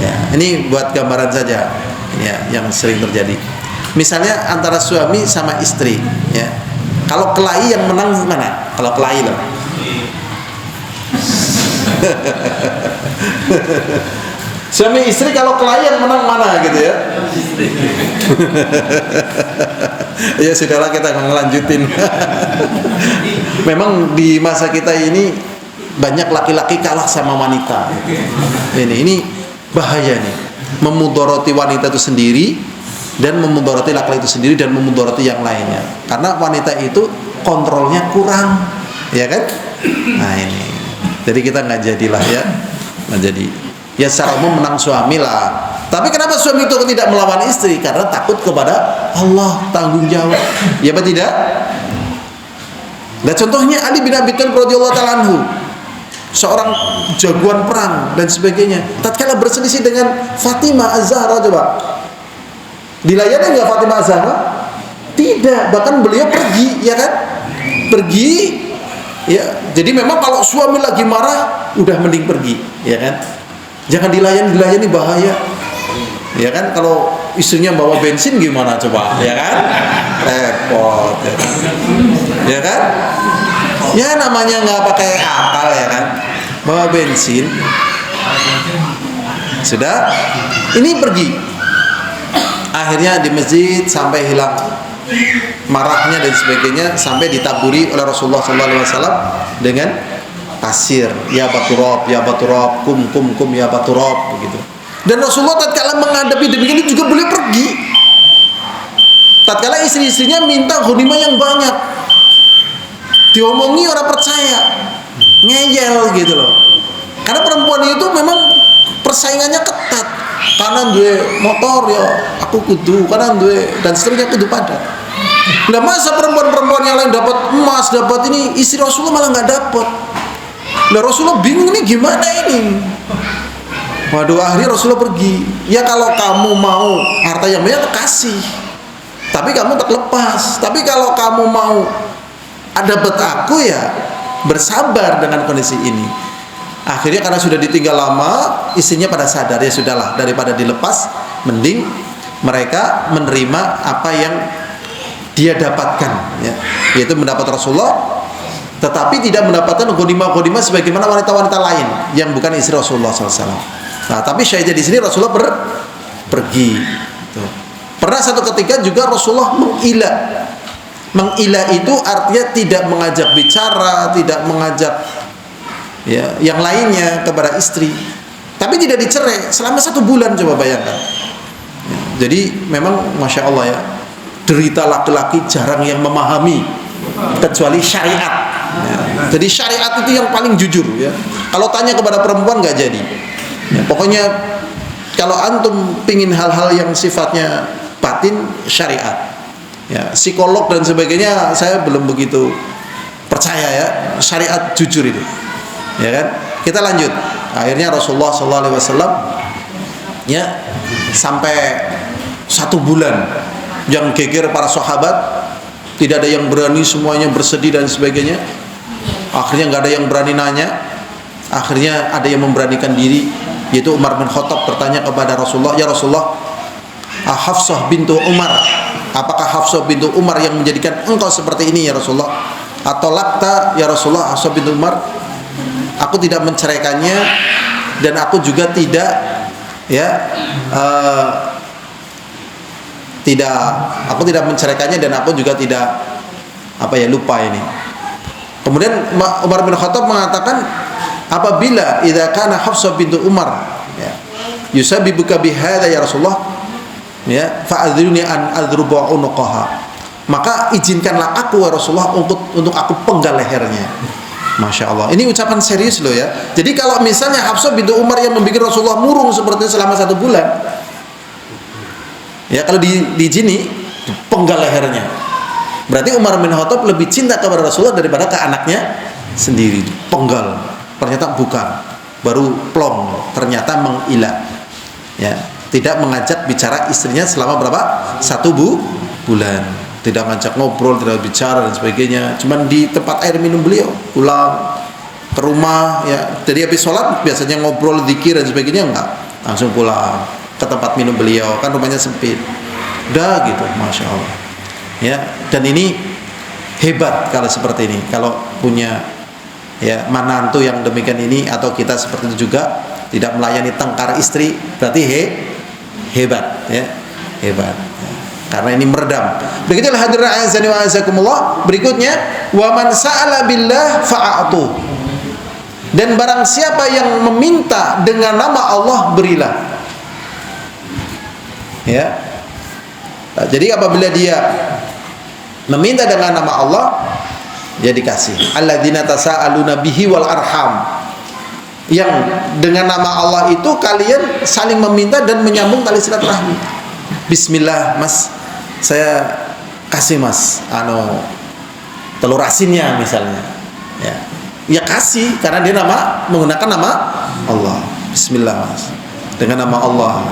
Ya, ini buat gambaran saja ya, yang sering terjadi. Misalnya antara suami sama istri ya. Kalau kelahi yang menang mana? Kalau kelahi loh. Suami istri kalau kelahi yang menang mana gitu ya. Ya sudahlah, kita akan melanjutin. Memang di masa kita ini banyak laki-laki kalah sama wanita. Ini bahaya nih, memudoroti wanita itu sendiri dan memudoroti laki-laki itu sendiri dan memudoroti yang lainnya. Karena wanita itu kontrolnya kurang, ya kan? Nah ini, jadi kita nggak jadilah ya, nggak jadi. Ya secara umum menang suami lah. Tapi kenapa suami itu tidak melawan istri? Karena takut kepada Allah, tanggung jawab. Ya apa tidak? Nah contohnya Ali bin Abi Thalib radhiyallahu taala anhu, seorang jagoan perang dan sebagainya. Tatkala berselisih dengan Fatimah Az-Zahra, coba dilayani nggak Fatimah Az-Zahra? Tidak, bahkan beliau pergi, ya kan? Pergi, ya. Jadi memang kalau suami lagi marah, udah mending pergi, ya kan? Jangan dilayani bahaya, ya kan? Kalau istrinya bawa bensin gimana coba, ya kan? Repot, ya kan? Ya kan? Ya namanya nggak pakai akal, ya kan? Bawa bensin, sudah, ini pergi. Akhirnya di masjid sampai hilang marahnya dan sebagainya, sampai ditaburi oleh Rasulullah SAW dengan pasir, ya baturab, kum ya baturab, begitu. Dan Rasulullah tatkala menghadapi demikian juga beliau pergi. Tatkala istri-istrinya minta ghanimah yang banyak, diomongi orang percaya, ngeyel gitu loh. Karena perempuan itu memang persaingannya ketat. Kanan duwe motor ya aku kudu, kanan duwe dan seterusnya kudu padat. Nah masa perempuan-perempuan yang lain dapat emas, dapat ini, istri Rasulullah malah nggak dapat. Nah Rasulullah bingung nih gimana ini. Waduh, akhirnya Rasulullah pergi. Ya kalau kamu mau harta yang banyak kasih, tapi kamu tak lepas. Tapi kalau kamu mau ada dapat aku, ya bersabar dengan kondisi ini. Akhirnya karena sudah ditinggal lama, istrinya pada sadar, ya sudahlah, daripada dilepas, mending mereka menerima apa yang dia dapatkan, ya, yaitu mendapat Rasulullah, tetapi tidak mendapatkan ghanimah sebagaimana wanita-wanita lain yang bukan istri Rasulullah SAW. Nah, tapi syahidnya di sini Rasulullah pergi. Tuh. Pernah satu ketika juga Rasulullah mengila. Mengila itu artinya tidak mengajak bicara, tidak mengajak ya yang lainnya kepada istri, tapi tidak dicerai selama 1 bulan. Coba bayangkan ya, jadi memang Masya Allah ya, derita laki-laki jarang yang memahami kecuali syariat ya. Jadi syariat itu yang paling jujur ya. Kalau tanya kepada perempuan nggak jadi ya, pokoknya kalau antum pingin hal-hal yang sifatnya batin, syariat ya, psikolog dan sebagainya saya belum begitu percaya ya. Syariat jujur itu, ya kan? Kita lanjut. Akhirnya Rasulullah SAW ya sampai 1 bulan yang geger para sahabat, tidak ada yang berani, semuanya bersedih dan sebagainya. Akhirnya nggak ada yang berani nanya. Akhirnya ada yang memberanikan diri, yaitu Umar bin Khattab bertanya kepada Rasulullah, ya Rasulullah, Hafsah bintu Umar, apakah Hafsah bintu Umar yang menjadikan engkau seperti ini ya Rasulullah? Atau lakta ya Rasulullah Hafsah bintu Umar? Aku tidak menceraikannya dan aku juga tidak ya aku tidak menceraikannya dan aku juga tidak lupa ini. Kemudian Umar bin Khattab mengatakan, apabila idza kana Hafsah bintu Umar ya yusabibuka bihadza ya Rasulullah ya fa'adziruni an adruba unuqaha, maka izinkanlah aku ya Rasulullah untuk aku penggal lehernya. Masya Allah, ini ucapan serius loh ya. Jadi kalau misalnya Hafsah bintu Umar yang membuat Rasulullah murung seperti itu selama 1 bulan ya, kalau diizini penggal lehernya, berarti Umar bin Khattab lebih cinta kepada Rasulullah daripada ke anaknya sendiri. Penggal, ternyata bukan, baru plong, ternyata mengilah ya, tidak mengajak bicara istrinya selama berapa? 1 bulan. Tidak ngajak ngobrol, tidak bicara dan sebagainya. Cuman di tempat air minum beliau, pulang ke rumah ya. Jadi habis sholat biasanya ngobrol, zikir dan sebagainya, enggak, langsung pulang ke tempat minum beliau, kan rumahnya sempit. Udah gitu, Masya Allah ya. Dan ini hebat kalau seperti ini, kalau punya ya manantu yang demikian ini, atau kita seperti itu juga, tidak melayani tengkar istri, berarti hebat ya, hebat ya. Karena ini meredam. Begitulah hadirin azani wa azakumullah. Berikutnya, wa man sa'ala billah fa'atu. Dan barang siapa yang meminta dengan nama Allah, berilah. Ya. Jadi apabila dia meminta dengan nama Allah, dia dikasih. Alladzina tasaaluna bihi wal arham. Yang dengan nama Allah itu kalian saling meminta dan menyambung tali silaturahmi. Bismillah, Mas, saya kasih Mas telur asinnya misalnya. Ya kasih karena dia menggunakan nama Allah. Bismillah, Mas, dengan nama Allah.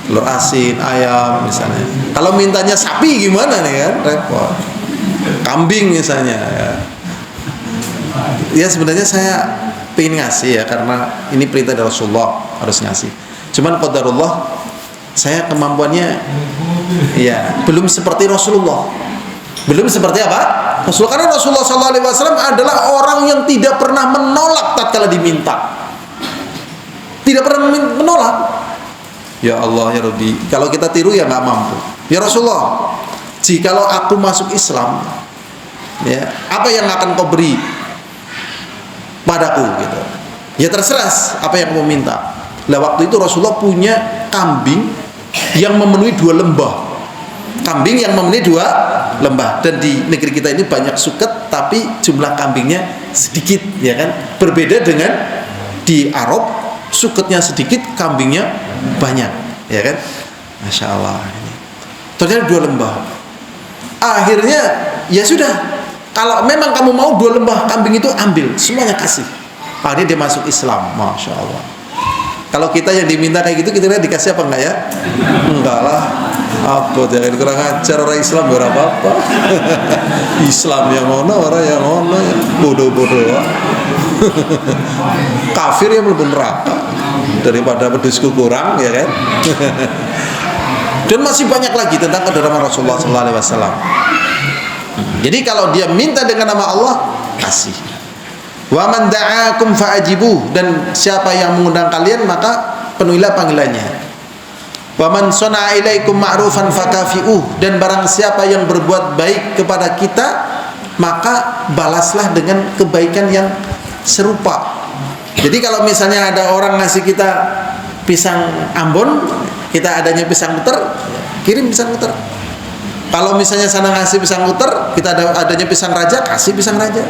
Telur asin, ayam misalnya. Kalau mintanya sapi gimana nih kan? Repot. Kambing misalnya. Ya sebenarnya saya pengen ngasih ya, karena ini perintah dari Rasulullah, harus ngasih. Cuman qadarullah, saya kemampuannya ya belum seperti Rasulullah. Belum seperti apa? Rasulullah. Karena Rasulullah SAW adalah orang yang tidak pernah menolak tatkala diminta. Tidak pernah menolak. Ya Allah ya Rabbi, kalau kita tiru ya nggak mampu. Ya Rasulullah, jikalau aku masuk Islam, ya apa yang akan kau beri padaku gitu. Ya terserah apa yang kamu minta. Lah waktu itu Rasulullah punya kambing yang memenuhi 2 lembah. Kambing yang memenuhi 2 lembah. Dan di negeri kita ini banyak suket tapi jumlah kambingnya sedikit, ya kan? Berbeda dengan di Arab, suketnya sedikit, kambingnya banyak, ya kan? Masya Allah. Ternyata 2 lembah. Akhirnya ya sudah, kalau memang kamu mau 2 lembah kambing itu ambil, semuanya kasih. Akhirnya dia masuk Islam, Masya Allah. Kalau kita yang diminta kayak gitu, kita dikasih apa enggak ya? Enggak lah. Apa jangan kurang ajar, orang Islam berapa apa? Islam yang mana, orang yang mana, bodoh-bodoh. Kafir yang belum neraka daripada pedusku kurang, ya kan? Dan masih banyak lagi tentang keutamaan Rasulullah SAW. Jadi kalau dia minta dengan nama Allah, kasih. Wa man da'akum fa'ajibuh, dan siapa yang mengundang kalian maka penuhilah panggilannya. Wa man sana'a ilaikum ma'rufan fakafi'uh, dan barang siapa yang berbuat baik kepada kita maka balaslah dengan kebaikan yang serupa. Jadi kalau misalnya ada orang ngasih kita pisang Ambon, kita adanya pisang muter, kirim pisang muter. Kalau misalnya sana ngasih pisang muter, kita adanya pisang raja, kasih pisang raja.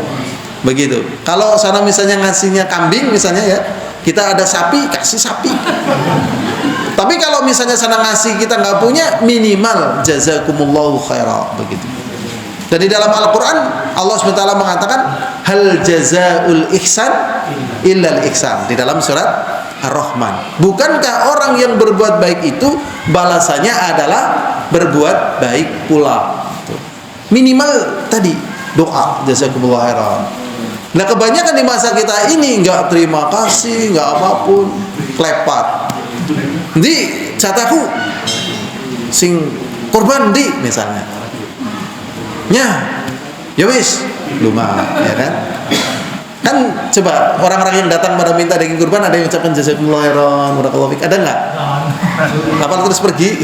Begitu. Kalau sana misalnya ngasihnya kambing misalnya ya, kita ada sapi, kasih sapi. Tapi kalau misalnya sana ngasih kita nggak punya, minimal jazakumullahu khaira, begitu. Dan di dalam Al-Quran Allah SWT mengatakan hal jazaul ihsan illal ihsan, di dalam surat Ar-Rahman. Bukankah orang yang berbuat baik itu balasannya adalah berbuat baik pula? Minimal tadi doa jazakumullahu khairan. Nah kebanyakan di masa kita ini nggak terima kasih, nggak apapun, klepat. Di cataku sing korban di misalnya. Ya wis lumayan, ya kan? Kan coba orang-orang yang datang pada minta daging kurban ada yang ucapkan jazakumullahu khairan, barakallahu fik, ada enggak? Apa terus pergi?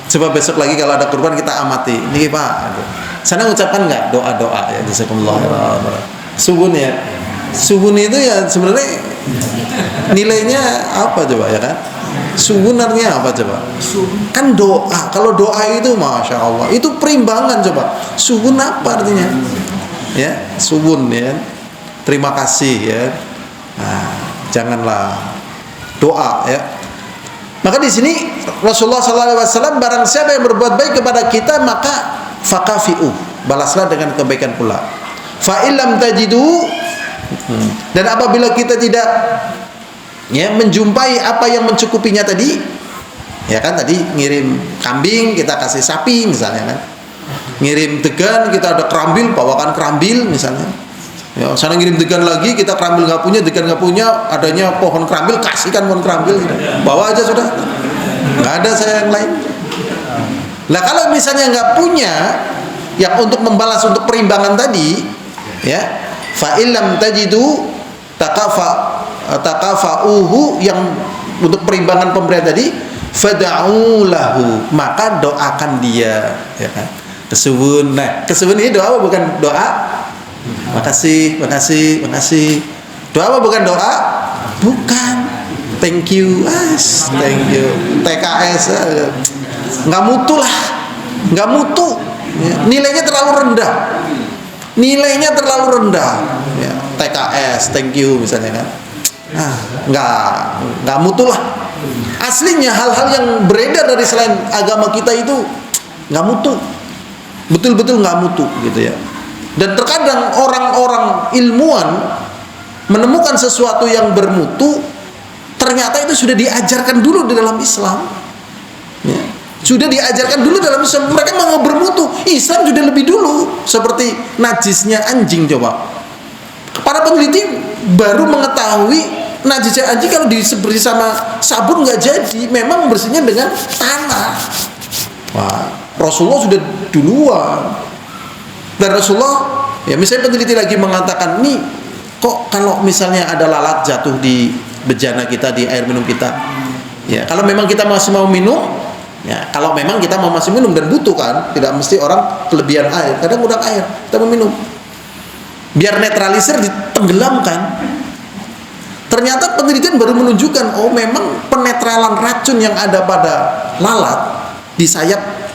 Coba besok lagi kalau ada kurban kita amati. Ini Pak, sana ucapkan enggak doa-doa ya jazakumullahu khairan. Subuh ya. Subuh itu ya sebenarnya nilainya apa coba ya kan? Sebenarnya apa coba? Kan doa. Kalau doa itu Masya Allah, itu perimbangan coba. Subun apa artinya? Ya, subun ya. Terima kasih ya. Nah, janganlah doa ya. Maka di sini Rasulullah SAW, barang siapa yang berbuat baik kepada kita maka fakafi'u, balaslah dengan kebaikan pula. Fa illam tajidu, dan apabila kita tidak ya menjumpai apa yang mencukupinya tadi, ya kan, tadi ngirim kambing kita kasih sapi misalnya kan, ngirim degan kita ada kerambil, bawakan kerambil misalnya ya, sana ngirim degan lagi kita kerambil nggak punya, degan nggak punya, adanya pohon kerambil, kasihkan pohon kerambil gitu. Bawa aja sudah, nggak ada saya yang lain. Nah kalau misalnya nggak punya yang untuk membalas untuk perimbangan tadi ya, fa illam tajidu takafa'uhu, yang untuk perimbangan pemberian tadi, fad'u lahu, maka doakan dia ya kan. Kesuwun. Nah, kesuwun ini doa bukan doa Makasih, makasih, makasih. Doa apa bukan doa? Bukan. Thank you, thank you. TKS nggak mutu lah, nggak mutu. Ya. Nilainya terlalu rendah. Nilainya terlalu rendah. Ya. TKS, thank you misalnya kan. Nggak mutu lah. Aslinya hal-hal yang beredar dari selain agama kita itu nggak mutu, betul-betul nggak mutu gitu ya. Dan terkadang orang-orang ilmuwan menemukan sesuatu yang bermutu, ternyata itu sudah diajarkan dulu di dalam Islam ya. Sudah diajarkan dulu dalam Islam. Mereka mau bermutu, Islam sudah lebih dulu. Seperti najisnya anjing, coba para peneliti baru mengetahui najisnya anjing kalau dibersih sama sabun nggak jadi, memang bersihnya dengan tanah. Wah, Rasulullah sudah duluan. Dan Rasulullah, ya misalnya peneliti lagi mengatakan, nih kok kalau misalnya ada lalat jatuh di bejana kita, di air minum kita, ya kalau memang kita masih mau minum, ya kalau memang kita mau masih minum dan butuh kan, tidak mesti orang kelebihan air, kadang kurang air, kita mau minum, biar netralisir ditenggelamkan. Ternyata penelitian baru menunjukkan, oh memang penetralan racun yang ada pada lalat di sayap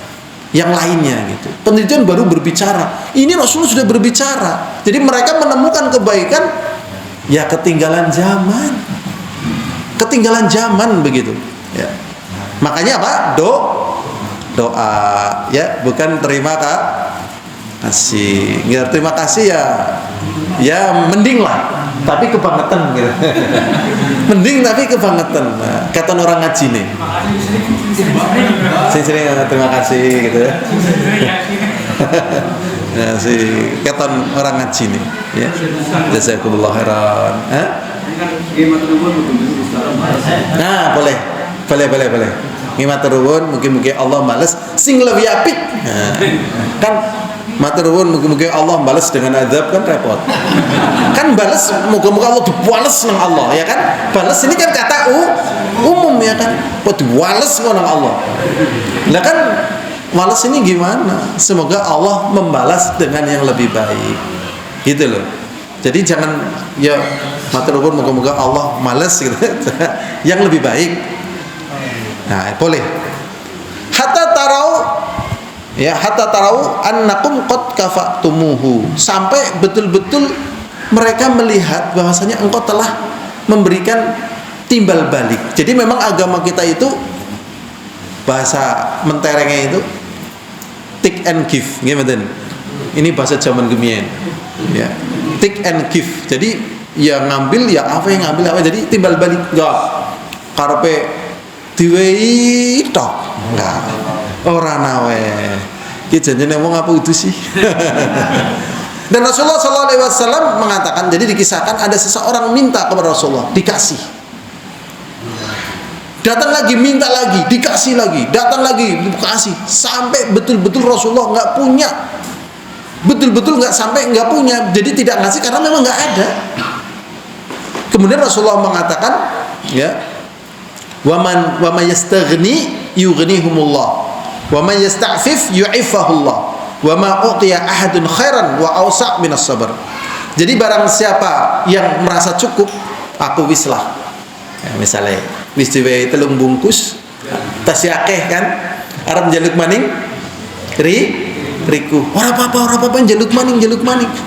yang lainnya gitu. Penelitian baru berbicara. Ini Rasulullah sudah berbicara. Jadi mereka menemukan kebaikan, ya ketinggalan zaman. Ketinggalan zaman begitu. Ya. Makanya apa? Doa, ya, bukan terima kasih. Nggak terima kasih ya mending lah. Tapi kebangetan gitu. Mending tapi kebangetan. Nah, kata orang ngaji nih. Sering terima kasih gitu ya. Nah, si keton orang ngaji nih ya. Jazakumullah khairan. Nah, boleh. Ngimat ruwun mungkin Allah balas sing lebih apik. Nah, kan matur nuwun mugi-mugi Allah balas dengan azab kan repot. Kan balas moga-moga Allah dibales nang Allah ya kan. Balas ini kan kata umum ya kan. Kok dibales nang Allah. Lah kan balas ini gimana? Semoga Allah membalas dengan yang lebih baik. Gitu loh. Jadi jangan ya matur nuwun moga-moga Allah balas gitu. Yang lebih baik. Nah, boleh. Hatta tarau annakum qad kafatumuhu, sampai betul-betul mereka melihat bahwasanya engkau telah memberikan timbal balik. Jadi memang agama kita itu bahasa menterengnya itu take and give, gimana? Ini bahasa zaman gemien. Ya, take and give. Jadi ya ngambil ya apa yang ngambil apa, jadi timbal balik enggak. Karepe diwehi tok. Enggak. Ora nawe. Ki janjane wong apa itu sih? Dan Rasulullah SAW mengatakan, jadi dikisahkan ada seseorang minta kepada Rasulullah, dikasih. Datang lagi, minta lagi, dikasih lagi, datang lagi, dikasih, sampai betul-betul Rasulullah nggak punya, betul-betul nggak sampai nggak punya, jadi tidak ngasih karena memang nggak ada. Kemudian Rasulullah mengatakan, ya, waman yastaghni yughnihumullah. Wa man yasta'fif yu'ifahullah. Wa ma utiya ahadun khairan wa awsa' minas sabr. Jadi barang siapa yang merasa cukup, aku wis lah. Ya, misalnya wis diwe 3 bungkus tas akeh kan, arep njaluk maning riku. Ora apa-apa njaluk maning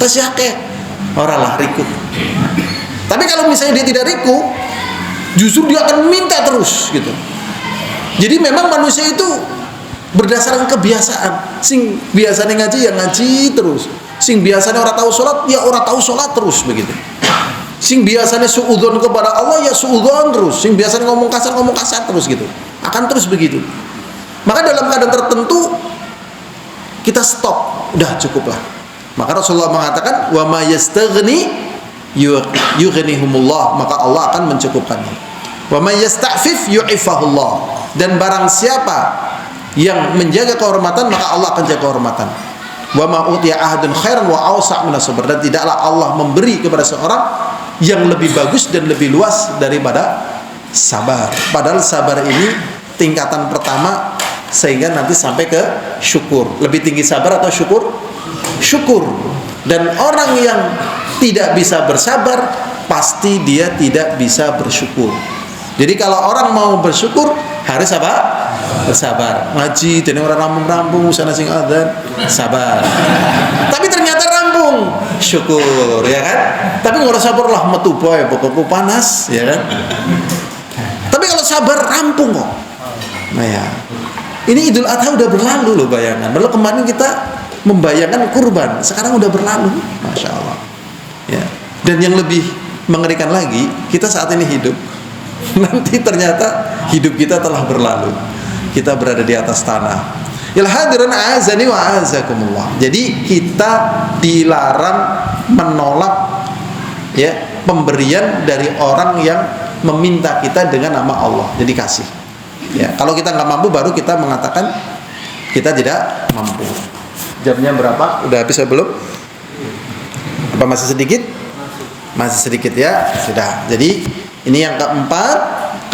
tas akeh. Ora lah riku. Tapi kalau misalnya dia tidak riku, justru dia akan minta terus gitu. Jadi memang manusia itu berdasarkan kebiasaan. Sing biasanya ngaji ya ngaji terus. Sing biasanya orang tahu sholat ya orang tahu sholat terus begitu. Sing biasanya suudzon kepada Allah ya suudzon terus. Sing biasanya ngomong kasar terus gitu. Akan terus begitu. Maka dalam keadaan tertentu kita stop, udah cukuplah. Maka Rasulullah mengatakan wa ma yastaghni yughnihumullah, maka Allah akan mencukupkannya. Wa may yasta'fif yu'ifahullah, dan barang siapa yang menjaga kehormatan maka Allah akan jaga kehormatan. Wa ma utiya ahadun khairan wa awsa' minas sabr, dan tidaklah Allah memberi kepada seorang yang lebih bagus dan lebih luas daripada sabar. Padahal sabar ini tingkatan pertama sehingga nanti sampai ke syukur. Lebih tinggi sabar atau syukur? Syukur. Dan orang yang tidak bisa bersabar, pasti dia tidak bisa bersyukur. Jadi kalau orang mau bersyukur harus apa? Bersabar. Ngaji dene orang rampung-rampung sana sing adzan, sabar. Tapi ternyata rampung, syukur, ya kan? Tapi ora sabar lah metu boy, pokokku panas, ya kan? Tapi kalau sabar rampung kok. Nah ya. Ini Idul Adha udah berlalu loh, bayangan. Lalu kemarin kita membayangkan kurban, sekarang udah berlalu, masya Allah. Ya. Dan yang lebih mengerikan lagi, kita saat ini hidup, nanti ternyata hidup kita telah berlalu. Kita berada di atas tanah. Ya hadirin azani wa azakumullah. Jadi kita dilarang menolak ya pemberian dari orang yang meminta kita dengan nama Allah. Jadi kasih. Ya, kalau kita nggak mampu baru kita mengatakan kita tidak mampu. Jamnya berapa? Udah habis belum? Apa masih sedikit? Masih sedikit ya. Sudah. Jadi ini yang keempat,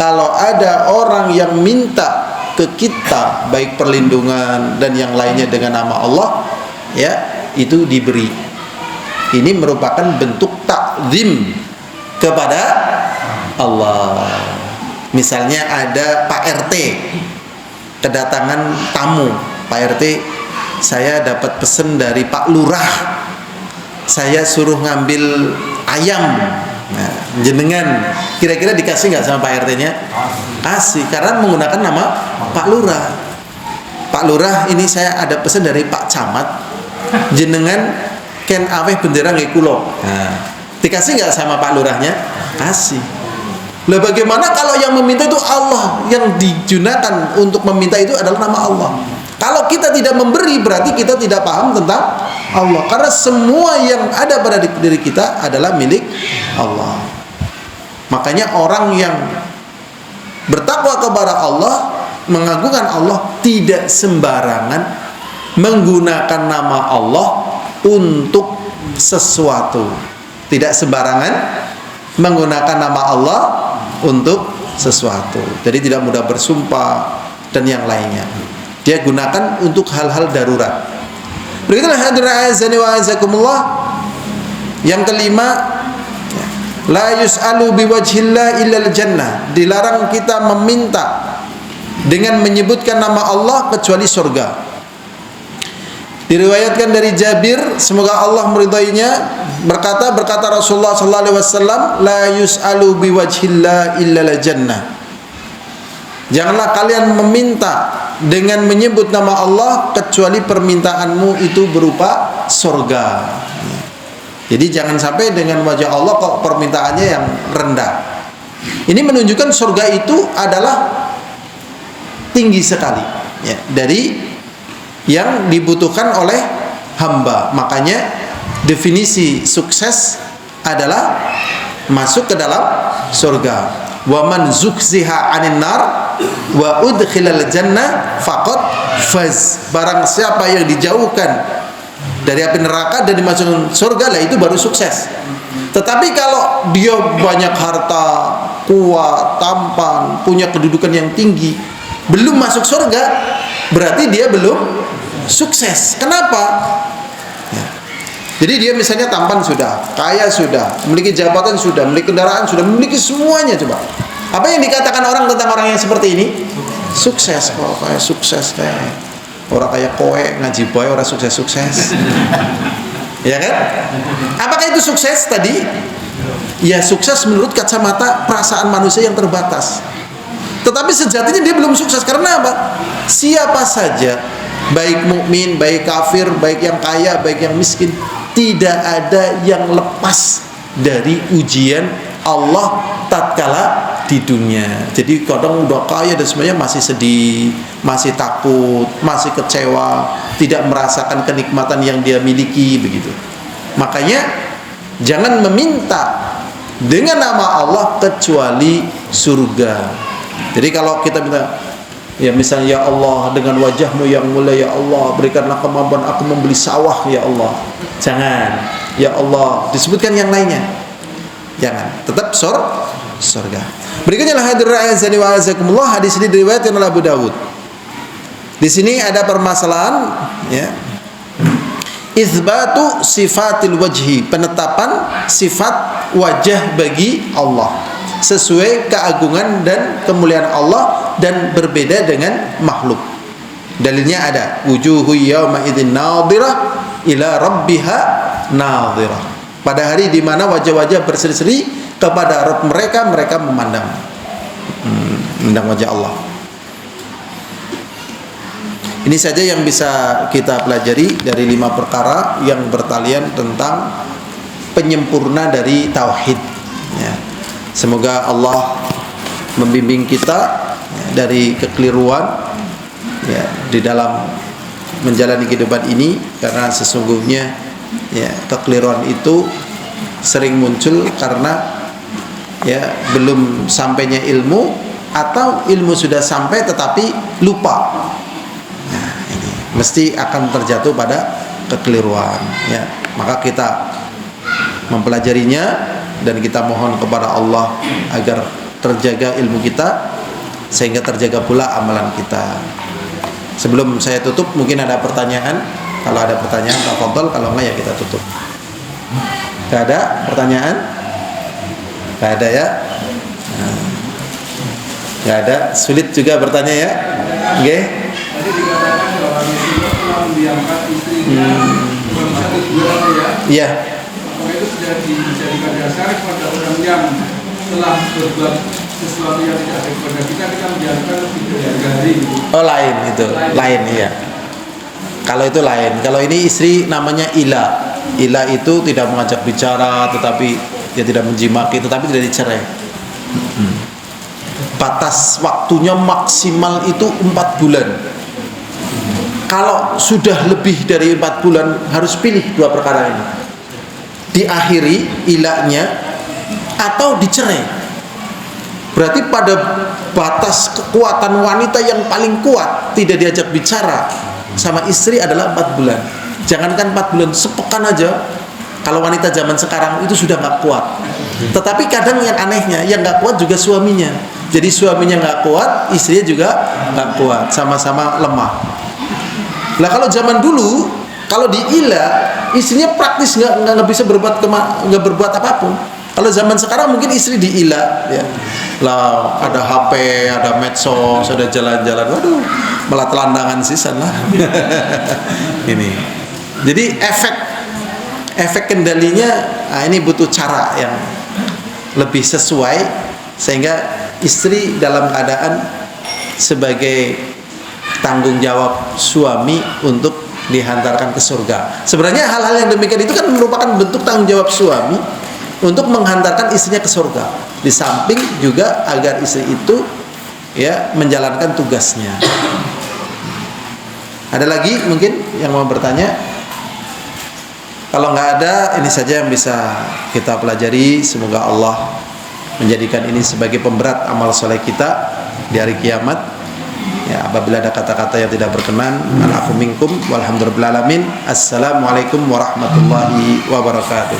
kalau ada orang yang minta ke kita baik perlindungan dan yang lainnya dengan nama Allah, ya, itu diberi. Ini merupakan bentuk takzim kepada Allah. Misalnya ada Pak RT kedatangan tamu. Pak RT, saya dapat pesan dari Pak Lurah, saya suruh ngambil ayam. Nah, jenengan kira-kira dikasih nggak sama Pak RT-nya? Kasih, karena menggunakan nama Pak Lurah. Pak Lurah, ini saya ada pesan dari Pak Camat, jenengan ken aweh bendera nggih kula. Nah, dikasih nggak sama Pak Lurahnya? Kasih. Lah bagaimana kalau yang meminta itu Allah, yang digunakan untuk meminta itu adalah nama Allah. Kalau kita tidak memberi, berarti kita tidak paham tentang Allah. Karena semua yang ada pada diri kita adalah milik Allah. Makanya orang yang bertakwa kepada Allah, mengagungkan Allah, tidak sembarangan menggunakan nama Allah untuk sesuatu. Tidak sembarangan menggunakan nama Allah untuk sesuatu. Jadi tidak mudah bersumpah dan yang lainnya. Dia gunakan untuk hal-hal darurat. Begitulah hadirin azani wa azakumullah. Yang kelima, la yus'alu biwajhillah illal jannah. Dilarang kita meminta dengan menyebutkan nama Allah kecuali surga. Diriwayatkan dari Jabir, semoga Allah meridainya, berkata Rasulullah sallallahu alaihi wasallam, la yus'alu biwajhillah illal jannah. Janganlah kalian meminta dengan menyebut nama Allah kecuali permintaanmu itu berupa surga. Jadi jangan sampai dengan wajah Allah kok permintaannya yang rendah. Ini menunjukkan surga itu adalah tinggi sekali, ya, dari yang dibutuhkan oleh hamba. Makanya definisi sukses adalah masuk ke dalam surga. Wa man zukhziha 'anil nar wa udkhilal jannah faqad faz. Barang siapa yang dijauhkan dari api neraka dan dimasukkan surga, lah itu baru sukses. Tetapi kalau dia banyak harta, kuat, tampan, punya kedudukan yang tinggi, belum masuk surga, berarti dia belum sukses. Kenapa? Ya. Jadi dia misalnya tampan sudah, kaya sudah, memiliki jabatan sudah, memiliki kendaraan sudah, memiliki semuanya. Coba, apa yang dikatakan orang tentang orang yang seperti ini? Sukses. Kalau kayak sukses, kayak orang kayak kowe ngaji boy, orang sukses-sukses. Ya kan? Apakah itu sukses tadi? Ya, sukses menurut kacamata perasaan manusia yang terbatas. Tetapi sejatinya dia belum sukses. Karena apa? Siapa saja, baik mukmin, baik kafir, baik yang kaya, baik yang miskin, tidak ada yang lepas dari ujian Allah tatkala di dunia. Jadi kadang udah kaya dan semuanya masih sedih, masih takut, masih kecewa, tidak merasakan kenikmatan yang dia miliki, begitu. Makanya jangan meminta dengan nama Allah kecuali surga. Jadi kalau kita minta, ya misalnya, ya Allah dengan wajahmu yang mulia, ya Allah berikanlah kemampuan aku membeli sawah, ya Allah. Jangan, ya Allah disebutkan yang lainnya. Jangan, tetap surga. Berikutnya lah hadirin azani wa azakumullah, hadis ini diriwayatkan oleh Abu Dawud. Di sini ada permasalahan, ya. Itsbatu sifatil wajhi, penetapan sifat wajah bagi Allah sesuai keagungan dan kemuliaan Allah dan berbeda dengan makhluk. Dalilnya ada, wujuhu yauma idzin nadhirah ila rabbiha nadhirah. Pada hari di mana wajah-wajah berseri-seri kepada Rabb mereka, mereka memandang wajah Allah. Ini saja yang bisa kita pelajari dari 5 perkara yang bertalian tentang penyempurna dari tauhid. Ya. Semoga Allah membimbing kita dari kekeliruan ya di dalam menjalani kehidupan ini, karena sesungguhnya ya kekeliruan itu sering muncul karena ya belum sampainya ilmu, atau ilmu sudah sampai tetapi lupa. Nah, ini mesti akan terjatuh pada kekeliruan ya. Maka kita mempelajarinya dan kita mohon kepada Allah agar terjaga ilmu kita sehingga terjaga pula amalan kita. Sebelum saya tutup, mungkin ada pertanyaan. Kalau ada pertanyaan, tafadhol. Kalau enggak ya kita tutup. Enggak ada pertanyaan? Enggak ada ya? Enggak ada. Sulit juga bertanya ya? Oke. Tadi dikatakan bahwa Rasulullah telah mendiamkan istri berusia 7 tahun ya. Iya. Apakah itu sudah dijadikan dasar kepada orang yang telah berbuat sesuatu yang tidak baik kepada kita mendiamkan lebih dari hari? Oh lain itu, lain iya. Kalau itu lain. Kalau ini istri namanya ila. Ila itu tidak mengajak bicara, tetapi dia tidak menjimaki, tetapi tidak dicerai. Batas waktunya maksimal itu 4 bulan. Kalau sudah lebih dari 4 bulan, harus pilih 2 perkara ini: diakhiri ilahnya atau dicerai. Berarti pada batas kekuatan wanita yang paling kuat tidak diajak bicara sama istri adalah 4 bulan. Jangankan 4 bulan, sepekan aja. Kalau wanita zaman sekarang itu sudah nggak kuat. Tetapi kadang yang anehnya, yang nggak kuat juga suaminya. Jadi suaminya nggak kuat, istrinya juga nggak kuat, sama-sama lemah. Nah kalau zaman dulu, kalau di ila, istrinya praktis nggak bisa nggak berbuat apapun. Kalau zaman sekarang mungkin istri di ila, ya lah ada HP, ada medsos, ada jalan-jalan, waduh, malah telandangan sisan lah. Ini, jadi efek kendalinya, nah ini butuh cara yang lebih sesuai sehingga istri dalam keadaan sebagai tanggung jawab suami untuk dihantarkan ke surga. Sebenarnya hal-hal yang demikian itu kan merupakan bentuk tanggung jawab suami untuk menghantarkan istrinya ke surga. Di samping juga agar istri itu ya menjalankan tugasnya. Ada lagi mungkin yang mau bertanya? Kalau nggak ada, ini saja yang bisa kita pelajari. Semoga Allah menjadikan ini sebagai pemberat amal soleh kita di hari kiamat. Ya, apabila ada kata-kata yang tidak berkenan, al-afu minkum walhamdulillahil alamin. Assalamualaikum warahmatullahi wabarakatuh.